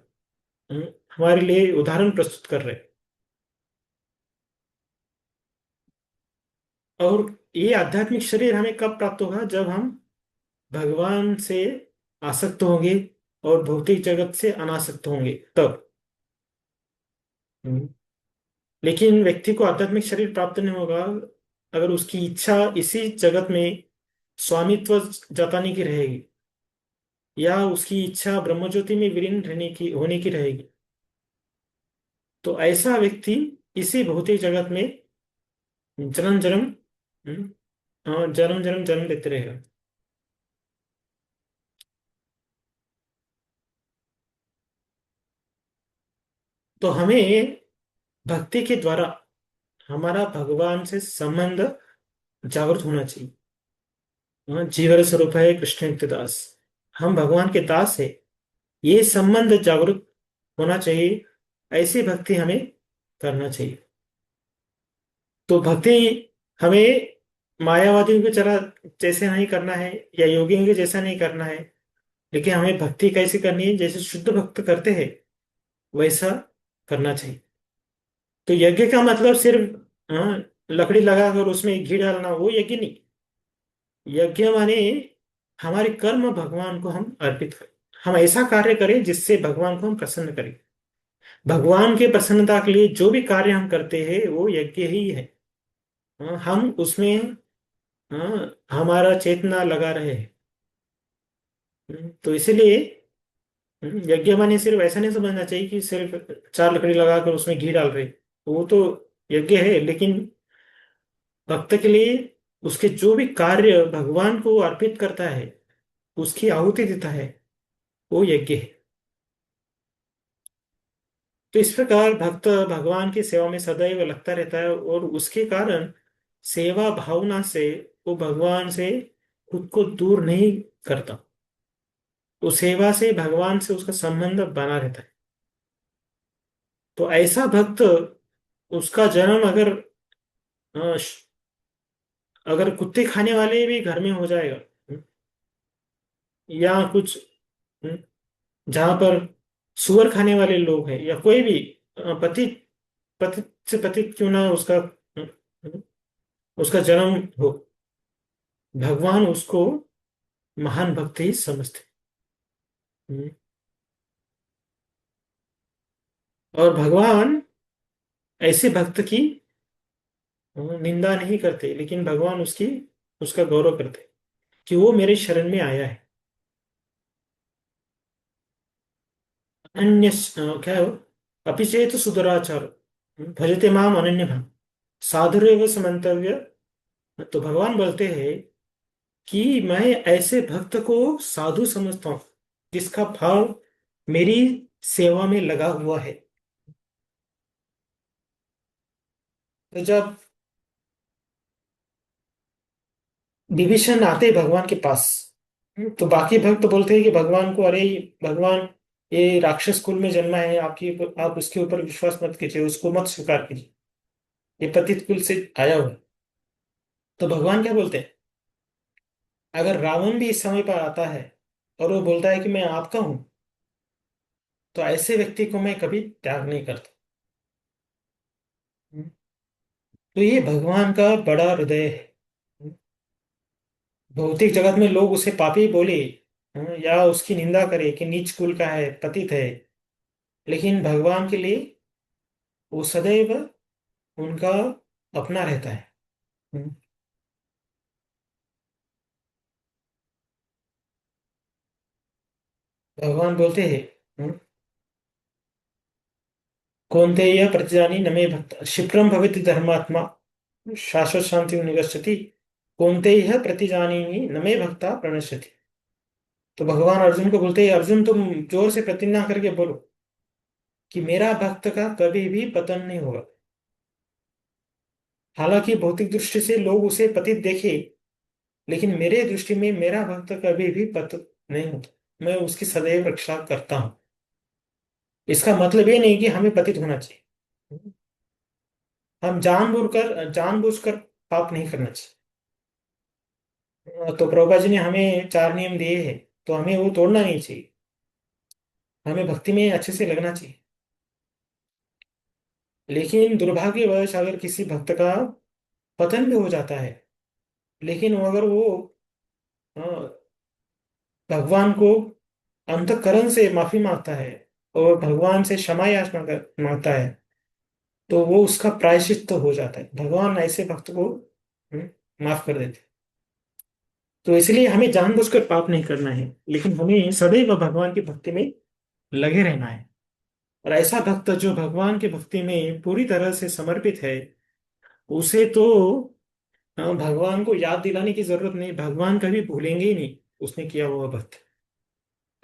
Speaker 1: हम्म, हमारे लिए उदाहरण प्रस्तुत कर रहे हैं। और ये आध्यात्मिक शरीर हमें कब प्राप्त होगा? जब हम भगवान से आसक्त होंगे और भौतिक जगत से अनासक्त होंगे, तब। हम्म। लेकिन व्यक्ति को आध्यात्मिक शरीर प्राप्त नहीं होगा अगर उसकी इच्छा इसी जगत में स्वामित्व जताने की रहेगी, या उसकी इच्छा ब्रह्मज्योति में विलीन रहने की होने की रहेगी। तो ऐसा व्यक्ति इसी भौतिक जगत में जन्म जन्म हम्म, जन्म जन्म जन्म लेते रहेगा। तो हमें भक्ति के द्वारा हमारा भगवान से संबंध जागृत होना चाहिए। जीवर स्वरूप है कृष्ण नित्य दास, हम भगवान के दास है, ये संबंध जागृत होना चाहिए। ऐसी भक्ति हमें करना चाहिए। तो भक्ति हमें मायावादियों की तरह जैसे नहीं करना है, या योगियों के जैसा नहीं करना है। लेकिन हमें भक्ति कैसे करनी है? जैसे शुद्ध भक्त करते हैं वैसा करना चाहिए। तो यज्ञ का मतलब सिर्फ लकड़ी लगाकर उसमें घी डालना, वो यज्ञ नहीं। यज्ञ माने हमारे कर्म भगवान को हम अर्पित करें, हम ऐसा कार्य करें जिससे भगवान को हम प्रसन्न करें। भगवान के प्रसन्नता के लिए जो भी कार्य हम करते हैं वो यज्ञ ही है। हम उसमें हमारा चेतना लगा रहे हैं। तो इसीलिए यज्ञ माने सिर्फ ऐसा नहीं समझना चाहिए कि सिर्फ चार लकड़ी लगाकर उसमें घी डाल रहे। वो तो यज्ञ है, लेकिन भक्त के लिए उसके जो भी कार्य भगवान को अर्पित करता है, उसकी आहुति देता है, वो यज्ञ है। तो इस प्रकार भक्त भगवान की सेवा में सदैव लगता रहता है, और उसके कारण सेवा भावना से वो भगवान से खुद को दूर नहीं करता। तो सेवा से भगवान से उसका संबंध बना रहता है। तो ऐसा भक्त, उसका जन्म अ, श- अगर कुत्ते खाने वाले भी घर में हो जाएगा, या कुछ जहां पर सुअर खाने वाले लोग हैं, या कोई भी पति पति से पति क्यों ना उसका जन्म हो, भगवान उसको महान भक्त ही समझते हैं। और भगवान ऐसे भक्त की निंदा नहीं करते, लेकिन भगवान उसका गौरव करते कि वो मेरे शरण में आया है। अन्य क्या हो, अपि चेत सुदुराचार भजते माम अनन्य भाव साधुरेव समन्तव्य। तो भगवान बोलते हैं कि मैं ऐसे भक्त को साधु समझता हूँ जिसका भाव मेरी सेवा में लगा हुआ है। तो जब डिविशन आते हैं भगवान के पास, तो बाकी भक्त बोलते हैं कि भगवान को, अरे भगवान ये राक्षस कुल में जन्मा है, आप उसके ऊपर विश्वास मत कीजिए, उसको मत स्वीकार कीजिए, ये पतित कुल से आया हुआ है। तो भगवान क्या बोलते हैं? अगर रावण भी इस समय पर आता है और वो बोलता है कि मैं आपका हूं, तो ऐसे व्यक्ति को मैं कभी त्याग नहीं करता। तो ये भगवान का बड़ा हृदय है। भौतिक जगत में लोग उसे पापी बोले, या उसकी निंदा करे कि नीच कुल का है, पतित है, लेकिन भगवान के लिए वो सदैव उनका अपना रहता है। हम्म। भगवान बोलते हैं, कौन्तेय प्रतिजानी न मे भक्त क्षिप्रम भवति धर्मात्मा शाश्वत शांति निगच्छति कौन्तेय प्रतिजानी न मे भक्ता प्रणश्यति। तो भगवान अर्जुन को बोलते हैं, अर्जुन तुम जोर से प्रतिज्ञा करके बोलो कि मेरा भक्त का कभी भी पतन नहीं होगा। हालांकि भौतिक दृष्टि से लोग उसे पतित देखे, लेकिन मेरे दृष्टि में मेरा भक्त कभी भी पतित नहीं होता, मैं उसकी सदैव रक्षा करता हूँ। इसका मतलब ये नहीं कि हमें पतित होना चाहिए। हम जानबूझकर पाप नहीं करना चाहिए। तो प्रभुपा जी ने हमें 4 नियम दिए हैं, तो हमें वो तोड़ना नहीं चाहिए। हमें भक्ति में अच्छे से लगना चाहिए। लेकिन दुर्भाग्यवश अगर किसी भक्त का पतन भी हो जाता है, लेकिन अगर वो अ, भगवान को अंतःकरण से माफी मांगता है और भगवान से क्षमा याचना मांगता है, तो वो उसका प्रायश्चित तो हो जाता है। भगवान ऐसे भक्त को हम्म, माफ कर देते हैं। तो इसलिए हमें जानबूझकर पाप नहीं करना है, लेकिन हमें सदैव भगवान की भक्ति में लगे रहना है। और ऐसा भक्त जो भगवान की भक्ति में पूरी तरह से समर्पित है, उसे तो भगवान को याद दिलाने की जरूरत नहीं, भगवान कभी भूलेंगे ही नहीं उसने किया हुआ भक्त।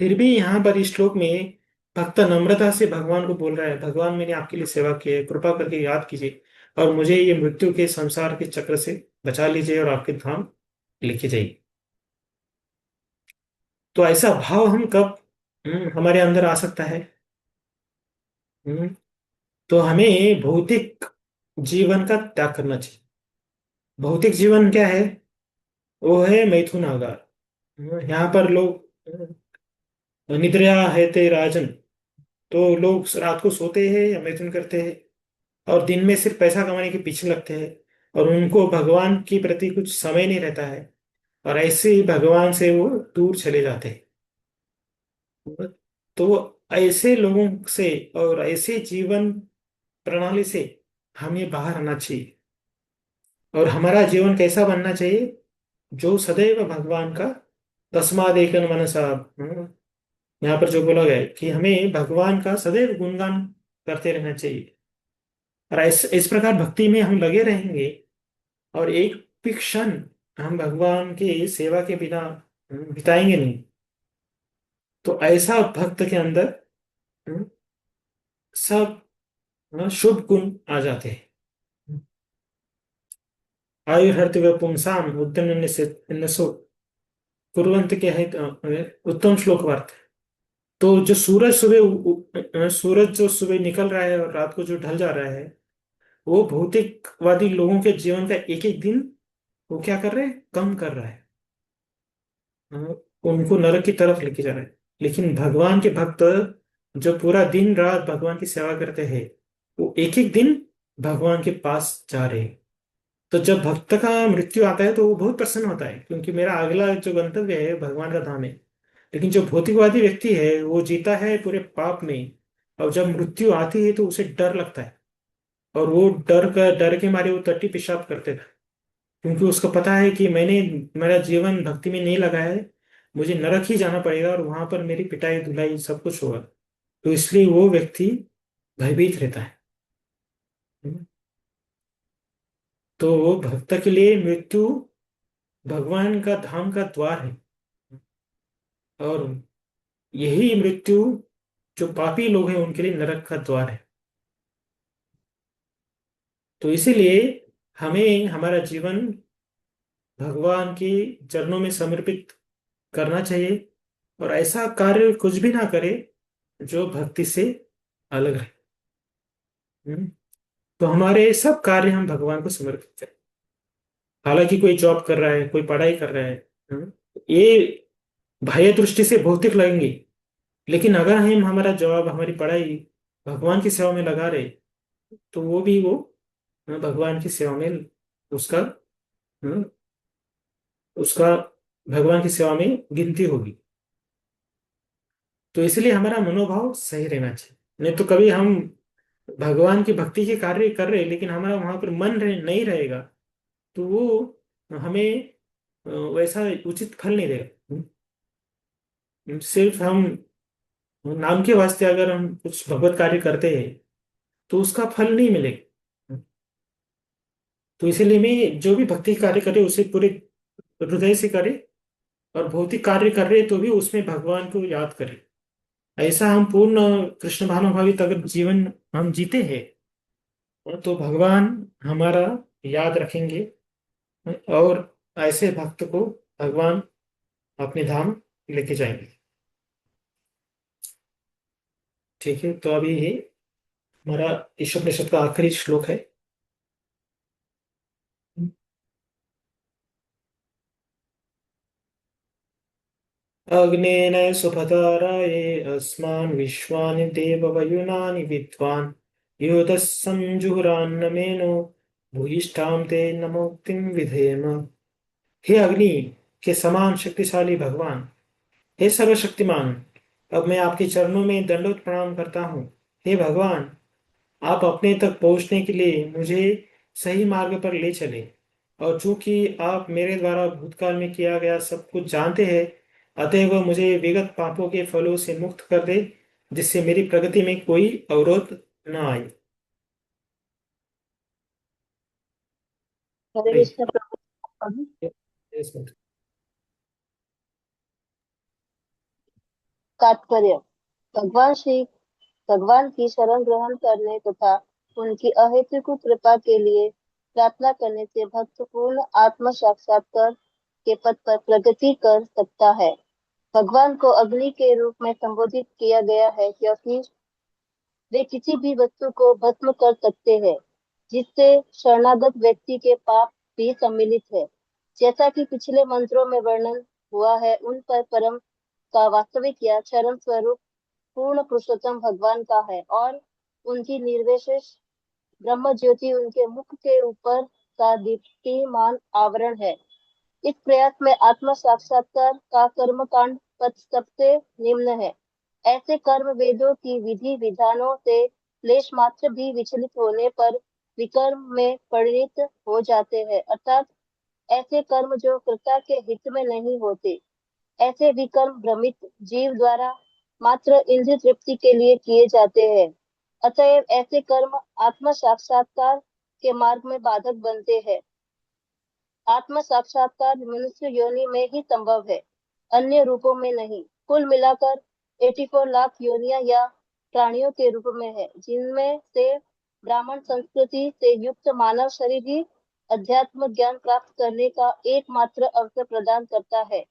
Speaker 1: फिर भी यहाँ पर इस श्लोक में भक्त नम्रता से भगवान को बोल रहा है, भगवान मैंने आपके लिए सेवा की है, कृपा करके याद कीजिए और मुझे ये मृत्यु के संसार के चक्र से बचा लीजिए और आपके धाम लेके जाइए। तो ऐसा भाव हम कब हमारे अंदर आ सकता है? हम्म, तो हमें भौतिक जीवन का त्याग करना चाहिए। भौतिक जीवन क्या है? वो है मैथुन आगार। यहाँ पर लोग निद्रा है ते राजन, तो लोग रात को सोते हैं या मैथुन करते हैं और दिन में सिर्फ पैसा कमाने के पीछे लगते हैं, और उनको भगवान के प्रति कुछ समय नहीं रहता है, और ऐसे ही भगवान से वो दूर चले जाते हैं। तो ऐसे लोगों से और ऐसे जीवन प्रणाली से हमें बाहर आना चाहिए। और हमारा जीवन कैसा बनना चाहिए? जो सदैव भगवान का तस्माद एक मनसा, यहाँ पर जो बोला गया है कि हमें भगवान का सदैव गुणगान करते रहना चाहिए। और इस प्रकार भक्ति में हम लगे रहेंगे और एक भी क्षण हम भगवान की सेवा के बिना बिताएंगे नहीं, तो ऐसा भक्त के अंदर हम्म, सब शुभ गुण आ जाते हैं। आयुर्हर्तव्य पुंसाम उद्यन्नसो कुर्वन्त के है उत्तम श्लोक वार्ता। तो जो सूरज सुबह सूरज जो सुबह निकल रहा है और रात को जो ढल जा रहा है, वो भौतिकवादी लोगों के जीवन का एक एक दिन वो क्या कर रहे हैं? कम कर रहा है। हाँ, उनको नरक की तरफ लेके जा रहा है। लेकिन भगवान के भक्त जो पूरा दिन रात भगवान की सेवा करते हैं, वो एक एक दिन भगवान के पास जा रहे हैं। तो जब भक्त का मृत्यु आता है तो वो बहुत प्रसन्न होता है, क्योंकि मेरा अगला जो गंतव्य है भगवान का धाम है। लेकिन जो भौतिकवादी व्यक्ति है वो जीता है पूरे पाप में, और जब मृत्यु आती है तो उसे डर लगता है, और वो डर के मारे वो टट्टी पेशाब करते थे, क्योंकि उसको पता है कि मैंने मेरा जीवन भक्ति में नहीं लगा है, मुझे नरक ही जाना पड़ेगा और वहां पर मेरी पिटाई धुलाई सब कुछ होगा। तो इसलिए वो व्यक्ति भयभीत रहता है। तो वो भक्त के लिए मृत्यु भगवान का धाम का द्वार है, और यही मृत्यु जो पापी लोग हैं उनके लिए नरक का द्वार है। तो इसीलिए हमें हमारा जीवन भगवान के चरणों में समर्पित करना चाहिए, और ऐसा कार्य कुछ भी ना करे जो भक्ति से अलग रहे। हम्म? तो हमारे सब कार्य हम भगवान को समर्पित करें। हालांकि कोई जॉब कर रहा है, कोई पढ़ाई कर रहा है, ये बाह्य दृष्टि से भौतिक लगेंगे, लेकिन अगर हम हमारा जॉब हमारी पढ़ाई भगवान की सेवा में लगा रहे, तो वो भी वो भगवान की सेवा में उसका हम्म, उसका भगवान की सेवा में गिनती होगी। तो इसलिए हमारा मनोभाव सही रहना चाहिए। नहीं तो कभी हम भगवान की भक्ति के कार्य कर रहे लेकिन हमारा वहां पर मन नहीं रहेगा, तो वो हमें वैसा उचित फल नहीं देगा। सिर्फ हम नाम के वास्ते अगर हम कुछ भगवत कार्य करते हैं तो उसका फल नहीं मिलेगा। तो इसीलिए मैं जो भी भक्ति कार्य करे उसे पूरे हृदय से करे, और भौतिक कार्य कर रहे तो भी उसमें भगवान को याद करें। ऐसा हम पूर्ण कृष्ण भावनाभावित अगर जीवन हम जीते हैं, तो भगवान हमारा याद रखेंगे, और ऐसे भक्त को भगवान अपने धाम लेके जाएंगे। ठीक है, तो अभी ये हमारा ईशोपनिषद का आखिरी श्लोक है। 。 . 。 . 。 . 。 . 。 . 。 . 。 . 。 . 。 . 。 . 。 . 。 . 。 . 。 . 。 . 。 . 。 . 。 . 。 . 。 . 。 . 。 . 。 . 。 . 。 . 。 . 。 . 。 . 。 . अग्नेन सुभद्राये अस्मान् विश्वानि देववयुनानि विद्वान् योतः संजुहुरान्नमेनो भूयिष्ठां ते नमोक्तिं विधेम। हे अग्नि के समान शक्तिशाली भगवान, हे सर्वशक्तिमान, अब मैं आपके चरणों में दंडवत प्रणाम करता हूँ। हे भगवान, आप अपने तक पहुंचने के लिए मुझे सही मार्ग पर ले चले। और चूंकि आप मेरे द्वारा भूतकाल में किया गया सब कुछ जानते हैं, अतएव मुझे विगत पापों के फलों से मुक्त कर दे, जिससे मेरी प्रगति में कोई अवरोध न आए।
Speaker 4: हरे
Speaker 1: नहीं,
Speaker 4: कृष्ण प्रभु।
Speaker 1: yes, yes।
Speaker 4: तात्पर्य। भगवान की शरण ग्रहण करने तथा उनकी अहेतुक कृपा के लिए प्रार्थना करने से भक्त पूर्ण आत्म साक्षात्कार के पथ पर प्रगति कर सकता है। भगवान को अग्नि के रूप में संबोधित किया गया है क्योंकि वे किसी भी वस्तु को भस्म कर सकते हैं, जिससे शरणागत व्यक्ति के पाप भी सम्मिलित है। जैसा कि पिछले मंत्रों में वर्णन हुआ है, उन पर परम का वास्तविक या चरम स्वरूप पूर्ण पुरुषोत्तम भगवान का है और उनकी निर्विशेष ब्रह्म ज्योति उनके मुख के ऊपर का दीप्तिमान आवरण है। इस प्रयास में आत्म साक्षात्कार का कर्म कांड पथ सबसे निम्न है। ऐसे कर्म वेदों की विधि विधानों से लेश मात्र भी विचलित होने पर विकर्म में परिणित हो जाते हैं, अर्थात ऐसे कर्म जो कर्ता के हित में नहीं होते। ऐसे विकर्म भ्रमित जीव द्वारा मात्र इंद्रिय तृप्ति के लिए किए जाते हैं। अतएव ऐसे कर्म आत्म साक्षात्कार के मार्ग में बाधक बनते हैं। आत्म साक्षात्कार मनुष्य योनि में ही संभव है, अन्य रूपों में नहीं। कुल मिलाकर 84 लाख योनियां या प्राणियों के रूप में है, जिनमें से ब्राह्मण संस्कृति से युक्त मानव शरीर ही अध्यात्म ज्ञान प्राप्त करने का एकमात्र अवसर प्रदान करता है।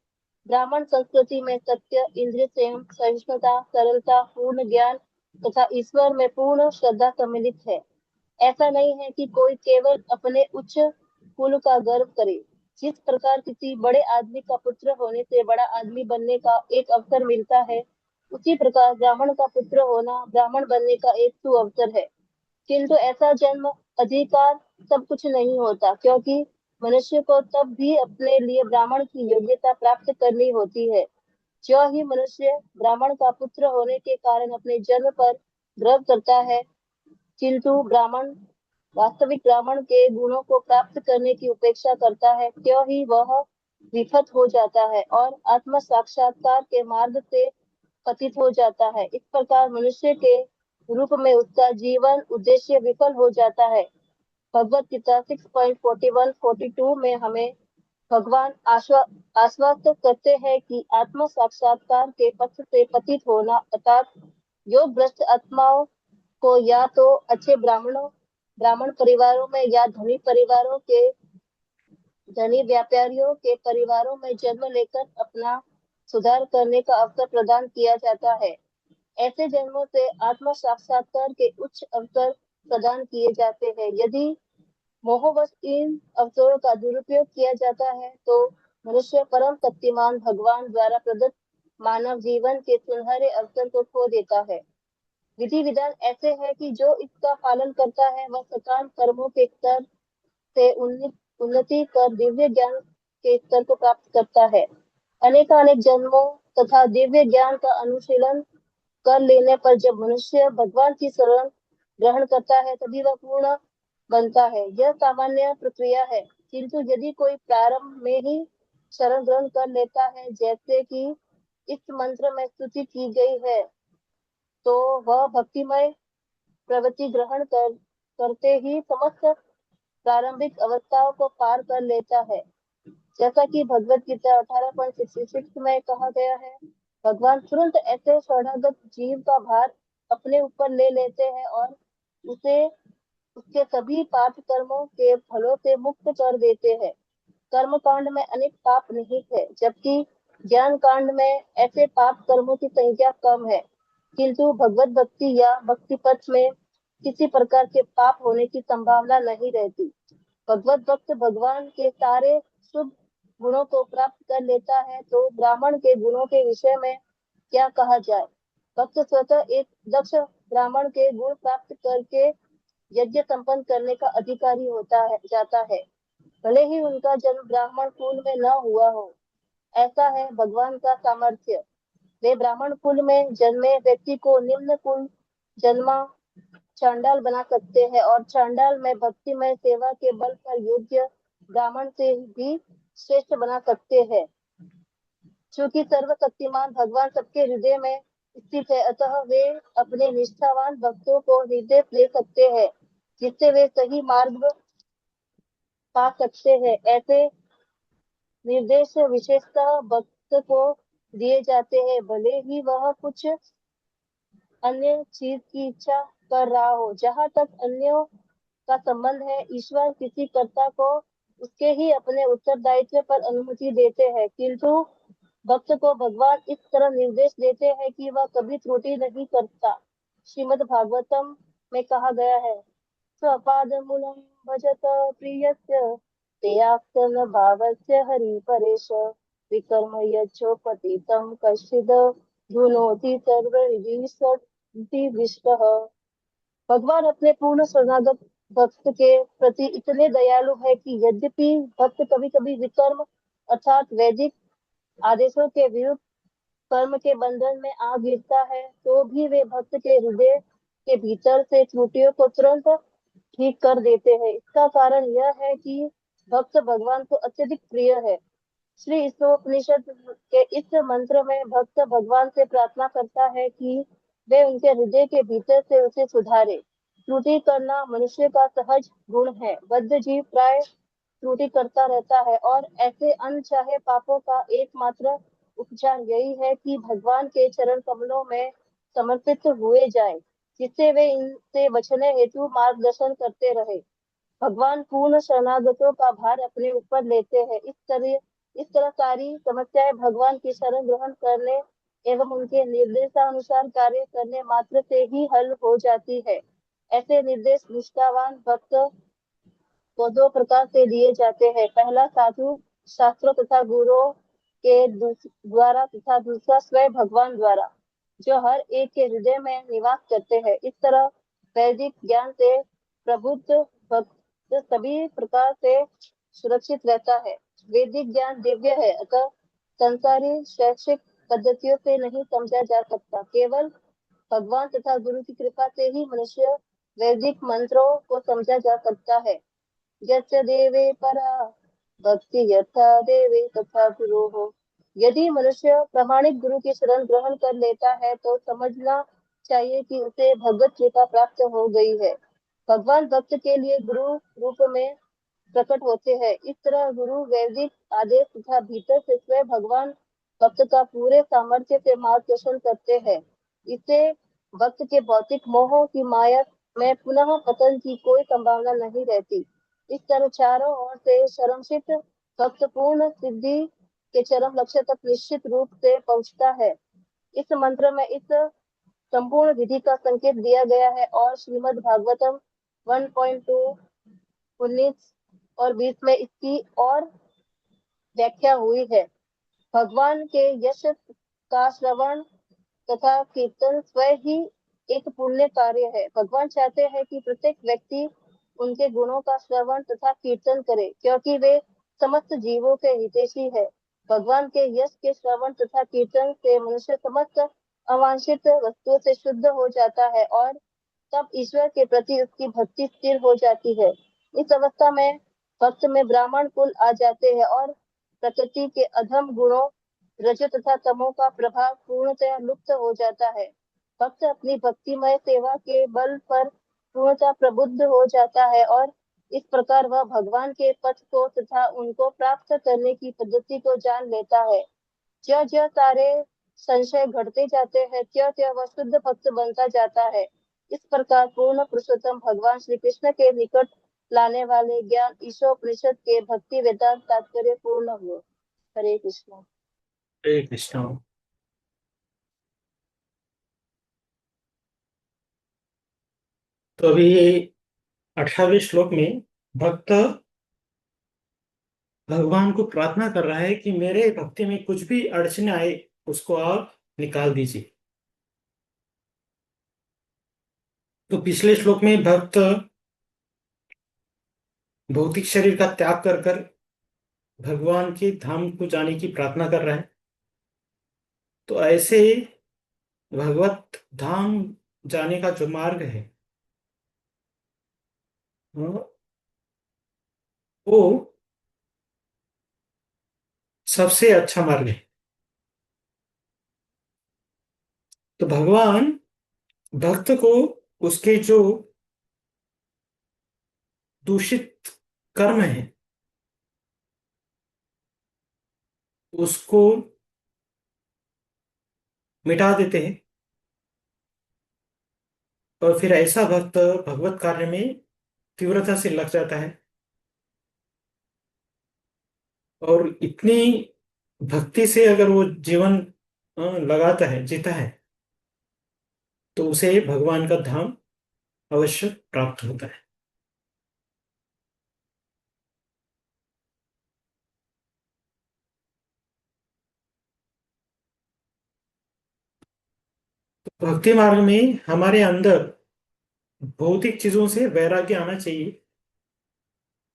Speaker 4: ब्राह्मण संस्कृति में सत्य, इंद्रिय संयम, सहिष्णुता, सरलता, पूर्ण ज्ञान तथा ईश्वर में पूर्ण श्रद्धा सम्मिलित है। ऐसा नहीं है कि कोई केवल अपने उच्च कुल का गर्व करे। जिस प्रकार किसी बड़े आदमी का पुत्र होने से बड़ा आदमी बनने का एक अवसर मिलता है, उसी प्रकार ब्राह्मण का पुत्र होना ब्राह्मण बनने का एक सुअवसर है। किंतु ऐसा जन्म अधिकार सब कुछ नहीं होता, क्योंकि मनुष्य को तब भी अपने लिए ब्राह्मण की योग्यता प्राप्त करनी होती है। जो ही मनुष्य ब्राह्मण का पुत्र होने के कारण अपने जन्म पर गर्व करता है, किंतु ब्राह्मण वास्तविक ब्राह्मण के गुणों को प्राप्त करने की उपेक्षा करता है, क्यों ही वह विफत हो जाता है और आत्म साक्षात्कार के मार्ग से पतित हो जाता है। इस प्रकार मनुष्य के रूप में उसका जीवन उद्देश्य विफल हो जाता है। भगवत गीता 6.41-42 में हमें भगवान आश्वस्त करते हैं कि आत्म साक्षात्कार के पथ से पतित होना अर्थात योग भ्रष्ट आत्माओं को या तो अच्छे ब्राह्मण परिवारों में या धनी व्यापारियों के परिवारों में जन्म लेकर अपना सुधार करने का अवसर प्रदान किया जाता है। ऐसे जन्मों से आत्म साक्षात्कार के उच्च अवसर प्रदान किए जाते हैं। यदि मोहवश इन अवसरों का दुरुपयोग किया जाता है, तो मनुष्य परम शक्तिमान भगवान द्वारा प्रदत्त मानव जीवन के सुनहरे अवसर को खो देता है। विधि विधान ऐसे है कि जो इसका पालन करता है वह सकाम कर्मों के स्तर से उन्नति कर दिव्य ज्ञान के स्तर को प्राप्त करता है। अनेकानेक जन्मों तथा दिव्य ज्ञान का अनुशीलन कर लेने पर जब मनुष्य भगवान की शरण ग्रहण करता है, तभी वह पूर्ण बनता है। यह सामान्य प्रक्रिया है, किंतु यदि कोई प्रारंभ में ही शरण ग्रहण कर लेता है, जैसे कि इस मंत्र में स्तुति की गई है, तो वह भक्तिमय प्रवृत्ति ग्रहण करते ही समस्त प्रारंभिक अवस्थाओं को पार कर लेता है। जैसा कि भगवत गीता 18.66 में कहा गया है, भगवान तुरंत ऐसे शरणागत जीव का भार अपने ऊपर ले लेते हैं और उसे उसके सभी पाप कर्मों के फलों से मुक्त कर देते हैं। कर्म कांड में अनेक पाप निहित है, जबकि ज्ञान कांड में ऐसे पाप कर्मों की संख्या कम है। किंतु भगवत भक्ति या भक्ति पथ में किसी प्रकार के पाप होने की संभावना नहीं रहती। भगवत भक्त भगवान के सारे शुभ गुणों को प्राप्त कर लेता है तो ब्राह्मण के गुणों के विषय में क्या कहा जाए। भक्त स्वतः एक दक्ष ब्राह्मण के गुण प्राप्त करके यज्ञ संपन्न करने का अधिकारी होता है जाता है, भले ही उनका जन्म ब्राह्मण कुल में न हुआ हो। ऐसा है भगवान का सामर्थ्य। वे ब्राह्मण कुल में जन्मे व्यक्ति को निम्न कुल जन्मा चांडाल बना सकते हैं और चांडाल में भक्तिमय सेवा के बल पर योग्य ब्राह्मण से भी श्रेष्ठ बना सकते हैं। क्योंकि सर्वशक्तिमान भगवान सबके हृदय में स्थित है, अतः वे अपने निष्ठावान भक्तों को निर्देश दे सकते हैं जिससे वे सही मार्ग पा सकते हैं। ऐसे निर्देश विशेषतः भक्त को दिए जाते हैं, भले ही वह कुछ अन्य चीज की इच्छा कर रहा हो। जहाँ तक अन्यों का संबंध है, ईश्वर किसी कर्ता को उसके ही अपने उत्तरदायित्व पर अनुमति देते हैं, किंतु भक्त को भगवान इस तरह निर्देश देते हैं कि वह कभी त्रुटि नहीं करता। श्रीमद् भागवतम में कहा गया है, स्वपादमूलं भजत प्रियस्य तेयाक्तन भावस्य हरि परेश विकर्म यच्छोपतितं कश्चिद धुनोति सर्वविधि विष्टः। भगवान अपने पूर्ण शरणागत भक्त के प्रति इतने दयालु है कि यद्यपि भक्त कभी कभी विकर्म अर्थात वैदिक आदेशों के विरुद्ध कर्म के बंधन में आ गिरता है, तो भी वे भक्त के हृदय के भीतर से त्रुटियों को तुरंत ठीक कर देते हैं। इसका कारण यह है कि भक्त भगवान को अत्यधिक प्रिय है। श्री ईशोपनिषद के इस मंत्र में भक्त भगवान से प्रार्थना करता है कि वे उनके हृदय के भीतर से उसे सुधारे। त्रुटि करना मनुष्य का सहज गुण है। बद्ध जीव प्राय त्रुटि करता रहता है और ऐसे अनचाहे पापों का एकमात्र उपचार यही है कि भगवान के चरण कमलों में समर्पित हुए जाए, जिससे वे इनसे बचने हेतु मार्गदर्शन करते रहे। भगवान पूर्ण शरणागतों का भार अपने ऊपर लेते हैं। इस तरह सारी समस्याएं भगवान की शरण ग्रहण करने एवं उनके निर्देशानुसार कार्य करने मात्र से ही हल हो जाती है। ऐसे निर्देश निष्ठावान भक्त को दो प्रकार से दिए जाते हैं। पहला साधु शास्त्रों तथा गुरुओं के द्वारा तथा दूसरा स्वयं भगवान द्वारा, जो हर एक के हृदय में निवास करते हैं। इस तरह वैदिक ज्ञान से प्रबुद्ध भक्त सभी प्रकार से सुरक्षित रहता है। वैदिक ज्ञान दिव्य है, अतः संसारी शैक्षिक पद्धतियों से नहीं समझा जा सकता। केवल भगवान तथा गुरु की कृपा से ही मनुष्य वैदिक मंत्रों को समझा जा सकता है। यस्य देवे परा भक्ति यथा देवे तथा गुरु हो। यदि मनुष्य प्रामाणिक गुरु की शरण ग्रहण कर लेता है तो समझना चाहिए कि उसे भगवत कृपा प्राप्त हो गई है। भगवान भक्त के लिए गुरु रूप में प्रकट होते हैं। इस तरह गुरु वैदिक आदेश तथा भीतर से स्वयं भगवान भक्त का पूरे सामर्थ्य से मार्गदर्शन करते हैं। इससे भक्त के भौतिक मोह की माया में पुनः पतन की कोई संभावना नहीं रहती। इस तरह चारों ओर से शरणशील भक्त पूर्ण सिद्धि के चरम लक्ष्य तक निश्चित रूप से पहुंचता है। इस मंत्र में इस संपूर्ण विधि का संकेत दिया गया है और श्रीमद् भागवतम 1.2 19 और 20 में इसकी और व्याख्या हुई है। भगवान के यश का श्रवण तथा कीर्तन स्वयं ही एक पुण्य कार्य है। भगवान चाहते हैं कि प्रत्येक व्यक्ति उनके गुणों का श्रवण तथा कीर्तन करे, क्योंकि वे समस्त जीवों के हितैषी है। भगवान के यश के श्रवण तथा कीर्तन से मनुष्य समस्त अवांछित वस्तुओं से शुद्ध हो जाता है और तब ईश्वर के प्रति उसकी भक्ति स्थिर हो जाती है। इस अवस्था में भक्त में ब्राह्मण कुल आ जाते हैं और प्रकृति के अधम गुणों रज तथा तमो का प्रभाव पूर्णतः लुप्त हो जाता है। भक्त अपनी भक्तिमय सेवा के बल पर पूर्णतः प्रबुद्ध हो जाता है और इस प्रकार वह भगवान के पथ को तथा उनको प्राप्त करने की पद्धति को जान लेता है। ज्यों ज्यों सारे संशय घटते जाते हैं, त्यों त्यों वह शुद्ध भक्त बनता जाता है। इस प्रकार पूर्ण पुरुषोत्तम भगवान श्री कृष्ण के निकट लाने वाले ज्ञान ईशोपनिषद के भक्ति वेदांत तात्पर्य पूर्ण हुए। हरे कृष्ण।
Speaker 1: हरे कृष्ण। तो अभी 18वें श्लोक में भक्त भगवान को प्रार्थना कर रहा है कि मेरे भक्ति में कुछ भी अड़चने आए उसको आप निकाल दीजिए। तो पिछले श्लोक में भक्त भौतिक शरीर का त्याग कर कर भगवान के धाम को जाने की प्रार्थना कर रहा है। तो ऐसे भगवत धाम जाने का जो मार्ग है वो सबसे अच्छा मार्ग है। तो भगवान भक्त को उसके जो दूषित कर्म है उसको मिटा देते हैं, और फिर ऐसा भक्त भगवत कार्य में तीव्रता से लग जाता है। और इतनी भक्ति से अगर वो जीवन लगाता है, जीता है, तो उसे भगवान का धाम अवश्य प्राप्त होता है। तो भक्ति मार्ग में हमारे अंदर भौतिक चीजों से वैराग्य आना चाहिए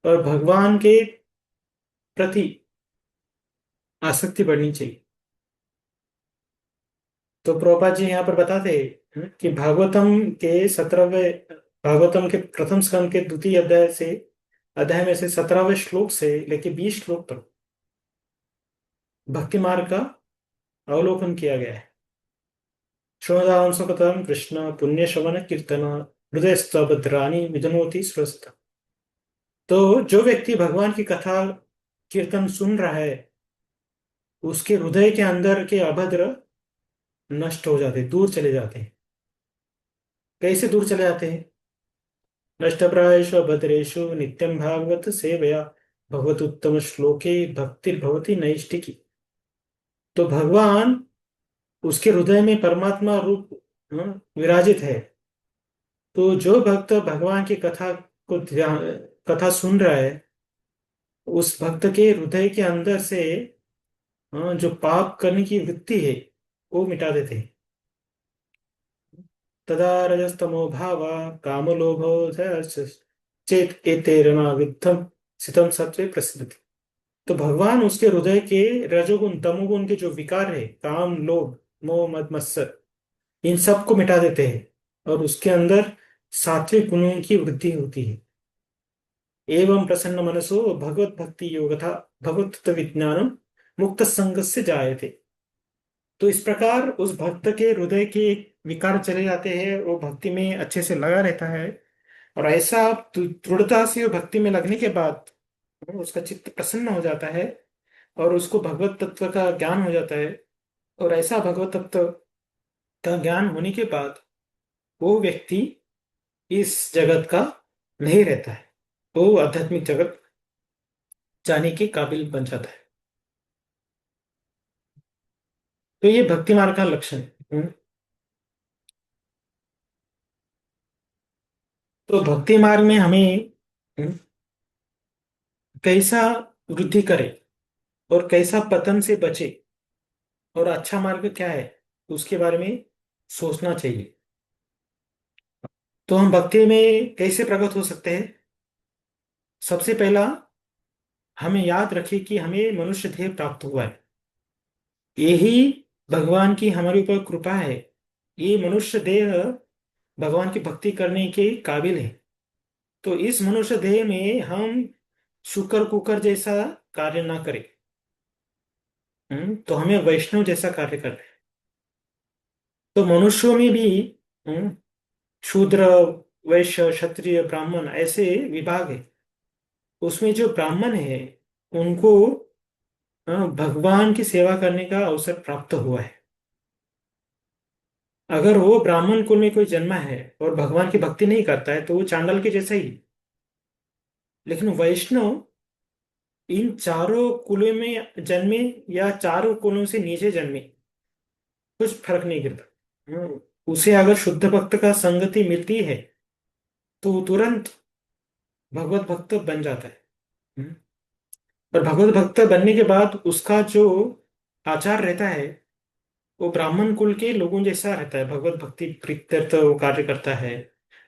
Speaker 1: और भगवान के प्रति आसक्ति बढ़नी चाहिए। तो प्रभुपाद जी यहाँ पर बताते हैं कि भागवतम के प्रथम स्कंद के द्वितीय अध्याय में से 17वें श्लोक से लेके 20 श्लोक तक भक्ति मार्ग का अवलोकन किया गया है। श्रोतां सुखतम कृष्ण पुण्य श्रवण कीर्तन हृदयस्थ भद्राणि विधनोति स्वस्थ। तो जो व्यक्ति भगवान की कथा कीर्तन सुन रहा है उसके हृदय के अंदर के अभद्र नष्ट हो जाते, दूर चले जाते हैं। कैसे दूर चले जाते हैं? नष्टप्रायेषु भद्रेषु नित्यं भागवत सेवया भगवतुत्तम श्लोके भक्तिर्भवति नैष्ठिकी। तो भगवान उसके हृदय में परमात्मा रूप विराजित है। तो जो भक्त भगवान की कथा सुन रहा है उस भक्त के हृदय के अंदर से जो पाप करने की वृत्ति है वो मिटा देते हैं। तदा रजस्तमो भावा कामलोभो चेत एतेरमा विद्धम सितम सत्वे प्रसिद्धति। तो भगवान उसके हृदय के रजोगुण तमोगुण के जो विकार है, काम लोभ मोह मद मत्सर, इन सब को मिटा देते हैं और उसके अंदर सात्विक गुणों की वृद्धि होती है। एवं प्रसन्न मनसो भगवत भक्ति योगथा भगवत विज्ञानम मुक्त संग से जायते। तो इस प्रकार उस भक्त के हृदय के विकार चले जाते हैं, वो भक्ति में अच्छे से लगा रहता है। और ऐसा दृढ़ता से वो भक्ति में लगने के बाद उसका चित्त प्रसन्न हो जाता है और उसको भगवत तत्व का ज्ञान हो जाता है। और ऐसा भगवत तत्व का ज्ञान होने के बाद वो व्यक्ति इस जगत का नहीं रहता है, वो आध्यात्मिक जगत जाने के काबिल बन जाता है। तो ये भक्ति मार्ग का लक्षण है। तो भक्ति मार्ग में हमें हम्म, कैसा वृद्धि करे और कैसा पतन से बचे और अच्छा मार्ग क्या है उसके बारे में सोचना चाहिए। तो हम भक्ति में कैसे प्रगत हो सकते हैं? सबसे पहला हमें याद रखिए कि हमें मनुष्य देह प्राप्त हुआ है, यही भगवान की हमारे ऊपर कृपा है। ये मनुष्य देह भगवान की भक्ति करने के काबिल है। तो इस मनुष्य देह में हम शुकर कुकर जैसा कार्य ना करें। तो हमें वैष्णव जैसा कार्य करना है। तो मनुष्यों में भी हम्म, शूद्र वैश्य क्षत्रिय ब्राह्मण ऐसे विभाग है। उसमें जो ब्राह्मण है उनको भगवान की सेवा करने का अवसर प्राप्त हुआ है। अगर वो ब्राह्मण कुल में कोई जन्मा है और भगवान की भक्ति नहीं करता है तो वो चांडाल के जैसा ही। लेकिन वैष्णव इन चारों कुलों में जन्मे या चारों कुलों से नीचे जन्मे कुछ फर्क नहीं गिरता। उसे अगर शुद्ध भक्त का संगति मिलती है तो वो तुरंत भगवत भक्त बन जाता है। हम्म, और भगवत भक्त बनने के बाद उसका जो आचार रहता है वो ब्राह्मण कुल के लोगों जैसा रहता है। भगवत भक्ति प्रीत्यर्थ वो कार्य करता है।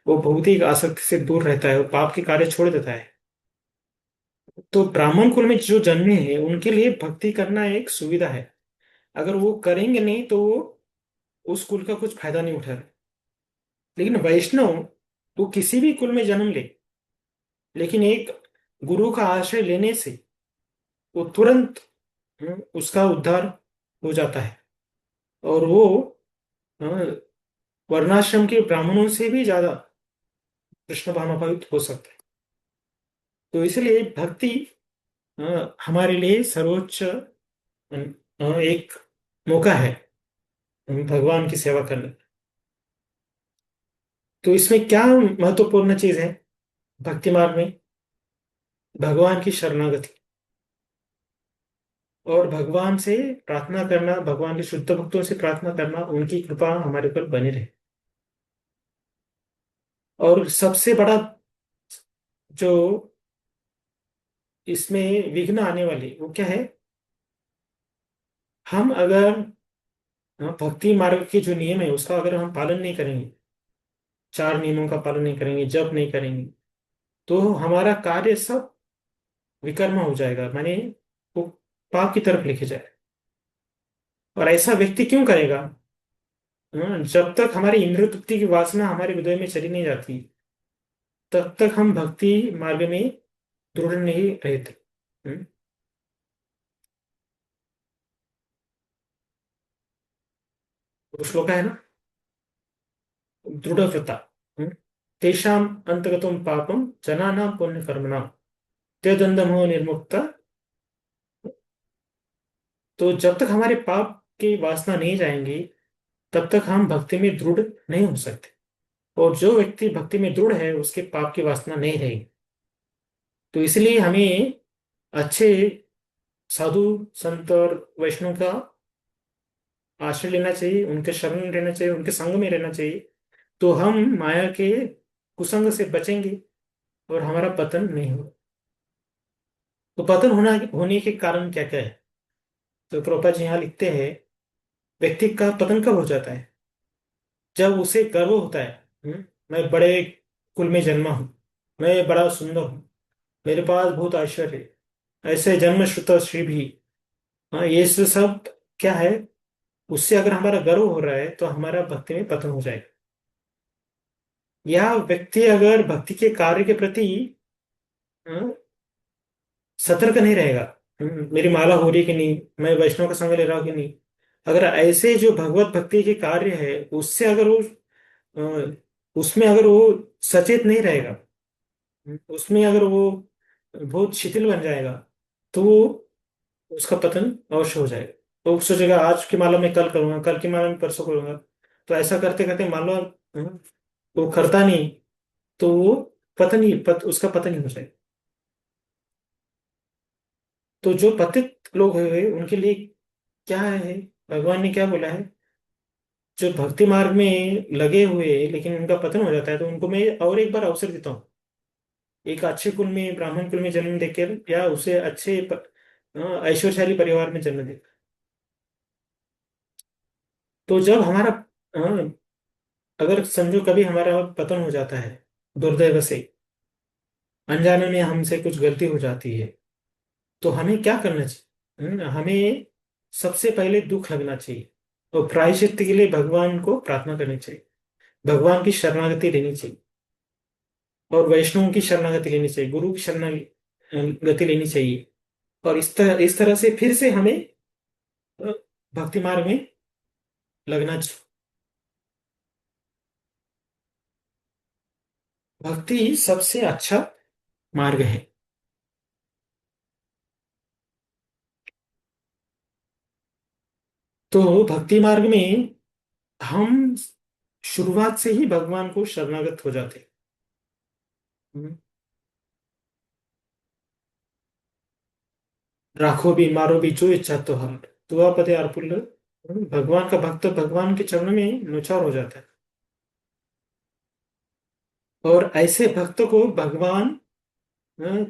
Speaker 1: वो भौतिक आसक्ति से दूर रहता है, वो पाप के कार्य छोड़ देता है। तो ब्राह्मण कुल में जो जन्मे हैं उनके लिए भक्ति करना एक सुविधा है। अगर वो करेंगे नहीं तो वो उस कुल का कुछ फायदा नहीं उठा रहे। लेकिन वैष्णव वो किसी भी कुल में जन्म ले, लेकिन एक गुरु का आश्रय लेने से वो तुरंत उसका उद्धार हो जाता है। और वो अ, वर्णाश्रम के ब्राह्मणों से भी ज्यादा कृष्ण भावनाभावित हो सकता है। तो इसलिए भक्ति हमारे लिए सर्वोच्च एक मौका है भगवान की सेवा करने। तो इसमें क्या महत्वपूर्ण चीज है भक्ति मार्ग में? भगवान की शरणागति और भगवान से प्रार्थना करना, भगवान के शुद्ध भक्तों से प्रार्थना करना उनकी कृपा हमारे ऊपर बनी रहे। और सबसे बड़ा जो इसमें विघ्न आने वाली वो क्या है? हम अगर भक्ति मार्ग के जो नियम है उसका अगर हम पालन नहीं करेंगे, चार नियमों का पालन नहीं करेंगे, जप नहीं करेंगे, तो हमारा कार्य सब विकर्म हो जाएगा, माने वो पाप की तरफ लेके जाए। और ऐसा व्यक्ति क्यों करेगा? जब तक हमारी इंद्रिय तृप्ति की वासना हमारे हृदय में चली नहीं जाती तब तक हम भक्ति मार्ग में दृढ़ नहीं रहते। हम्म, वो श्लोक है ना, दृढ़व्रता तेषाम अंतगतम पापम जनानां पुण्य कर्मणाम त्यदंदमो निर्मुक्ता। तो जब तक हमारे पाप की वासना नहीं जाएंगी तब तक हम भक्ति में दृढ़ नहीं हो सकते। और जो व्यक्ति भक्ति में दृढ़ है उसके पाप की वासना नहीं रहेगी। तो इसलिए हमें अच्छे साधु संत और वैष्णव का आश्रय लेना चाहिए, उनके शरण में रहना चाहिए, उनके संग में रहना चाहिए। तो हम माया के कुसंग से बचेंगे और हमारा पतन नहीं होगा। तो पतन होने के कारण क्या क्या है? तो प्रभुपाद जी यहाँ लिखते हैं, व्यक्ति का पतन कब हो जाता है? जब उसे गर्व होता है, मैं बड़े कुल में जन्मा हूँ, मैं बड़ा सुंदर हूँ, मेरे पास बहुत ऐश्वर्य है, ऐसे जन्मश्रुत श्री भी। हाँ, ये सब क्या है? उससे अगर हमारा गर्व हो रहा है तो हमारा भक्ति में पतन हो जाएगा। यह व्यक्ति अगर भक्ति के कार्य के प्रति हाँ, सतर्क नहीं रहेगा, मेरी माला हो रही है कि नहीं, मैं वैष्णव का संग ले रहा हूँ कि नहीं, अगर ऐसे जो भगवत भक्ति के कार्य है उससे अगर वो उसमें अगर वो सचेत नहीं रहेगा, उसमें अगर वो बहुत शिथिल बन जाएगा तो वो उसका पतन अवश्य हो जाएगा। तो वो सोचेगा आज की माला मैं कल करूंगा, कल की माला मैं परसों करूंगा। तो ऐसा करते करते मान लो वो करता नहीं तो वो उसका पतन ही हो जाएगा। तो जो पतित लोग हुए उनके लिए क्या है? भगवान ने क्या बोला है? जो भक्ति मार्ग में लगे हुए लेकिन उनका पतन हो जाता है तो उनको मैं और एक बार अवसर देता हूँ। एक अच्छे कुल में, ब्राह्मण कुल में जन्म देकर या उसे अच्छे ऐश्वर्यशाली परिवार में जन्म दे। तो जब हमारा अ, अगर समझो कभी हमारा पतन हो जाता है दुर्दैव से, अनजाने में हमसे कुछ गलती हो जाती है, तो हमें क्या करना चाहिए? हमें सबसे पहले दुख लगना चाहिए और प्रायश्चित के लिए भगवान को प्रार्थना करनी चाहिए, भगवान की शरणागति लेनी चाहिए और वैष्णव की शरणागति लेनी चाहिए, गुरु की शरणागति लेनी चाहिए। और इस तरह से फिर से हमें अ, भक्ति मार्ग में लगना चाहिए। भक्ति सबसे अच्छा मार्ग है। तो भक्ति मार्ग में हम शुरुआत से ही भगवान को शरणागत हो जाते हैं। राखो भी मारो भी जो इच्छा तो हम दुआ पते अर्पुल्य। भगवान का भक्त भगवान के चरणों में नुचार हो जाता है। और ऐसे भक्त को भगवान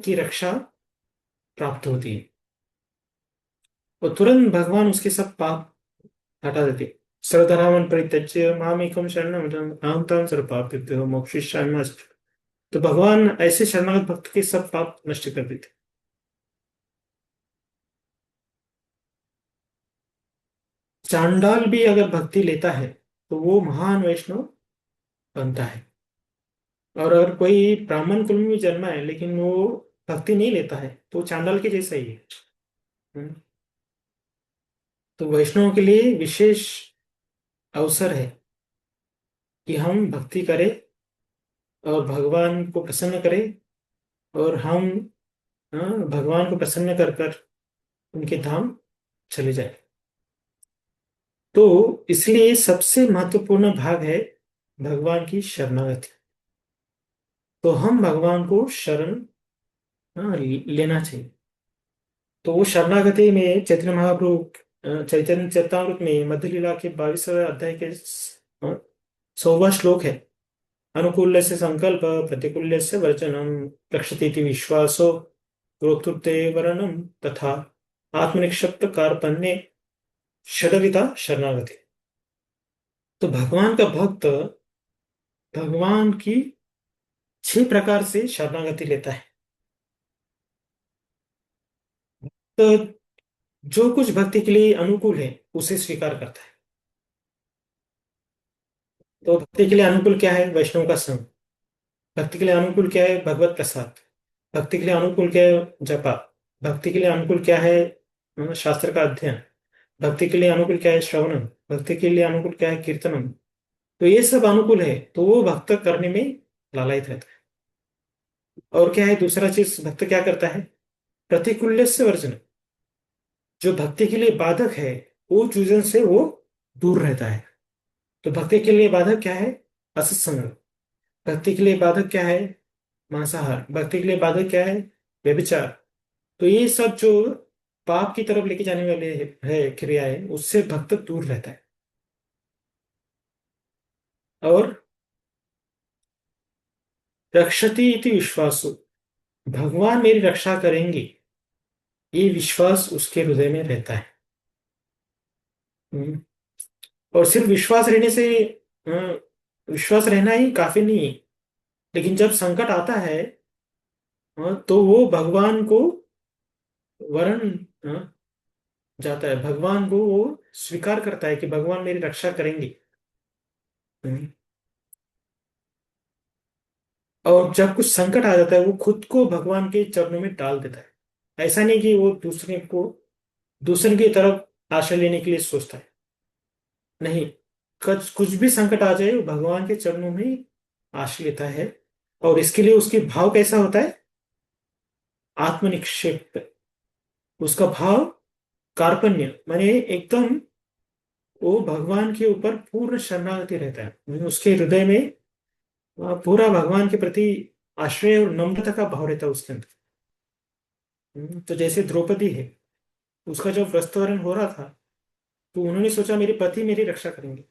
Speaker 1: की रक्षा प्राप्त होती है, और तुरंत भगवान उसके सब पाप हटा देते। सर्वधर्मान् परित्यज्य मामेकं शरणं व्रज अहं त्वां सर्वपापेभ्यो मोक्षयिष्यामि मा शुचः। तो भगवान ऐसे शरणागत भक्त के सब पाप नष्ट कर देते। चांडाल भी अगर भक्ति लेता है तो वो महान वैष्णव बनता है। और अगर कोई ब्राह्मण कुल में भी जन्मा है लेकिन वो भक्ति नहीं लेता है तो वो चांडाल के जैसा ही है। हम्म। तो वैष्णव के लिए विशेष अवसर है कि हम भक्ति करें और भगवान को प्रसन्न करें, और हम भगवान को प्रसन्न कर कर उनके धाम चले जाए। तो इसलिए सबसे महत्वपूर्ण भाग है भगवान की शरणागति। तो हम भगवान को शरण लेना चाहिए। तो वो शरणागति में चैतन्य महाप्रभु चैतन्य चेतामृत में मध्य लीला के 22वें अध्याय के 100वां श्लोक है। अनुकूल्य से संकल्प प्रतिकूल्य से वर्जनम रक्षतीति विश्वासो रोतुते वरणम तथा आत्मनिक्षिप्त कार्पण्य षडविता शरणागति। तो भगवान का भक्त भगवान की 6 प्रकार से शरणागति लेता है। तो जो कुछ भक्ति के लिए अनुकूल है उसे स्वीकार करता है। तो भक्ति के लिए अनुकूल क्या है? वैष्णव का संग। भक्ति के लिए अनुकूल क्या है? भगवत प्रसाद। भक्ति के लिए अनुकूल क्या है? जपा। भक्ति के लिए अनुकूल क्या है? शास्त्र का अध्ययन। भक्ति के लिए अनुकूल क्या है? श्रवणम। भक्ति के लिए अनुकूल क्या है? कीर्तनम। तो ये सब अनुकूल है तो वो भक्त करने में लालायित रहता है। और क्या है दूसरा चीज भक्त क्या करता है? प्रतिकूल्य से वर्जन। जो भक्ति के लिए बाधक है वो चीजों से वो दूर रहता है। तो भक्ति के लिए बाधक क्या है? असत्संग। भक्ति के लिए बाधक क्या है? मांसाहार। भक्ति के लिए बाधक क्या है? व्यभिचार। तो ये सब जो पाप की तरफ लेके जाने वाले है क्रियाएं, उससे भक्त दूर रहता है। और रक्षति इति विश्वासो, भगवान मेरी रक्षा करेंगे ये विश्वास उसके हृदय में रहता है। हम्म। और सिर्फ विश्वास रहने से विश्वास रहना ही काफी नहीं है। लेकिन जब संकट आता है तो वो भगवान को वरण जाता है, भगवान को वो स्वीकार करता है कि भगवान मेरी रक्षा करेंगे। हम्म। और जब कुछ संकट आ जाता है वो खुद को भगवान के चरणों में डाल देता है। ऐसा नहीं कि वो दूसरे की तरफ आश्रय लेने के लिए सोचता है। नहीं, कुछ भी संकट आ जाए वो भगवान के चरणों में आश्रय लेता है। और इसके लिए उसके भाव कैसा होता है? आत्मनिक्षेप। उसका भाव कार्पण्य माने एकदम वो भगवान के ऊपर पूर्ण शरणागति रहता है। उसके हृदय में पूरा भगवान के प्रति आश्रय और नम्रता का भाव रहता है उसके अंदर। तो जैसे द्रौपदी है, उसका जब वस्त्रहरण हो रहा था तो उन्होंने सोचा मेरे पति मेरी रक्षा करेंगे,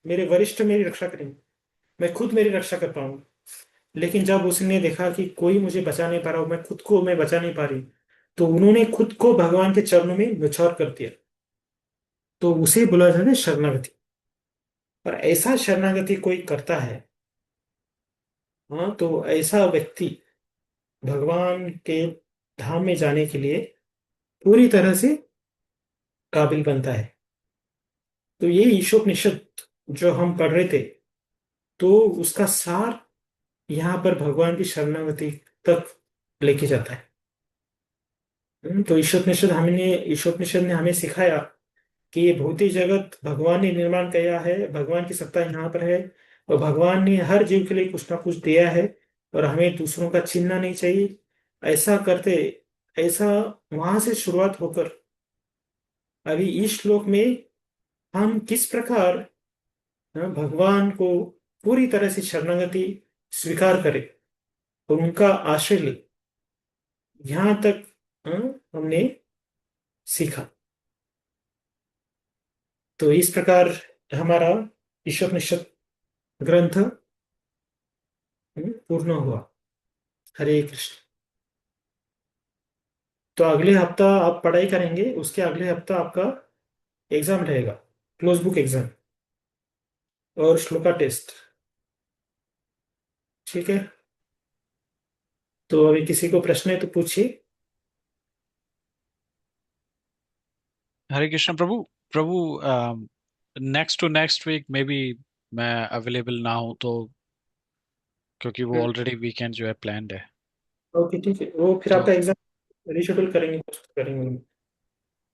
Speaker 1: मेरे वरिष्ठ मेरी रक्षा करेंगे, मैं खुद मेरी रक्षा कर पाऊंगा। लेकिन जब उसने देखा कि कोई मुझे बचा नहीं पा रहा, मैं खुद को मैं बचा नहीं पा रही, तो उन्होंने खुद को भगवान के चरणों में न्यौछावर कर दिया। तो उसे बोला जाता है शरणागति। और ऐसा शरणागति कोई करता है, हाँ, तो ऐसा व्यक्ति भगवान के धाम में जाने के लिए पूरी तरह से काबिल बनता है। तो ये ईशोपनिषद जो हम पढ़ रहे थे, तो उसका सार यहाँ पर भगवान की शरणागति तक लेके जाता है। तो ईशोपनिषद ने हमें सिखाया कि ये भौतिक जगत भगवान ने निर्माण किया है, भगवान की सत्ता यहाँ पर है, और भगवान ने हर जीव के लिए कुछ ना कुछ दिया है, और हमें दूसरों का छीनना नहीं चाहिए। ऐसा करते ऐसा वहां से शुरुआत होकर अभी इस श्लोक में हम किस प्रकार भगवान को पूरी तरह से शरणागति स्वीकार करें और उनका आश्रय ले, यहाँ तक हमने सीखा। तो इस प्रकार हमारा ईशोपनिषद ग्रंथ पूर्ण हुआ। हरे कृष्ण। तो अगले हफ्ता आप पढ़ाई करेंगे, उसके अगले हफ्ता आपका एग्जाम रहेगा, क्लोज बुक एग्जाम और श्लोका टेस्ट। ठीक है, तो अभी किसी को प्रश्न है तो पूछिए।
Speaker 3: हरे कृष्ण प्रभु। प्रभु, next to next week may be मैं अवेलेबल ना हूँ तो, क्योंकि वो ऑलरेडी वीकेंड जो है प्लान्ड है।
Speaker 1: ओके ठीक है, वो फिर
Speaker 3: तो
Speaker 1: आपका एग्जाम रिशेड्यूल करेंगे, कुछ करेंगे।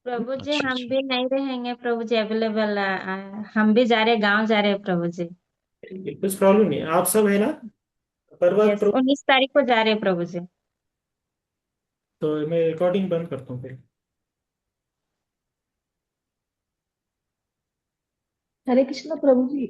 Speaker 5: प्रभु जी
Speaker 3: अच्छा
Speaker 5: हम
Speaker 3: अच्छा।
Speaker 5: भी नहीं रहेंगे प्रभु जी अवेलेबल। हम भी जा रहे गांव जा रहे प्रभु जी।
Speaker 1: ठीक है, कुछ प्रॉब्लम नहीं, आप सब है ना पर्वत
Speaker 5: यस,
Speaker 1: प्रो।
Speaker 5: 19 तारीख को जा रहे प्रभु जी।
Speaker 1: तो मैं रिकॉर्डिंग बंद करता हूँ फिर।
Speaker 2: हरे कृष्ण प्रभु जी।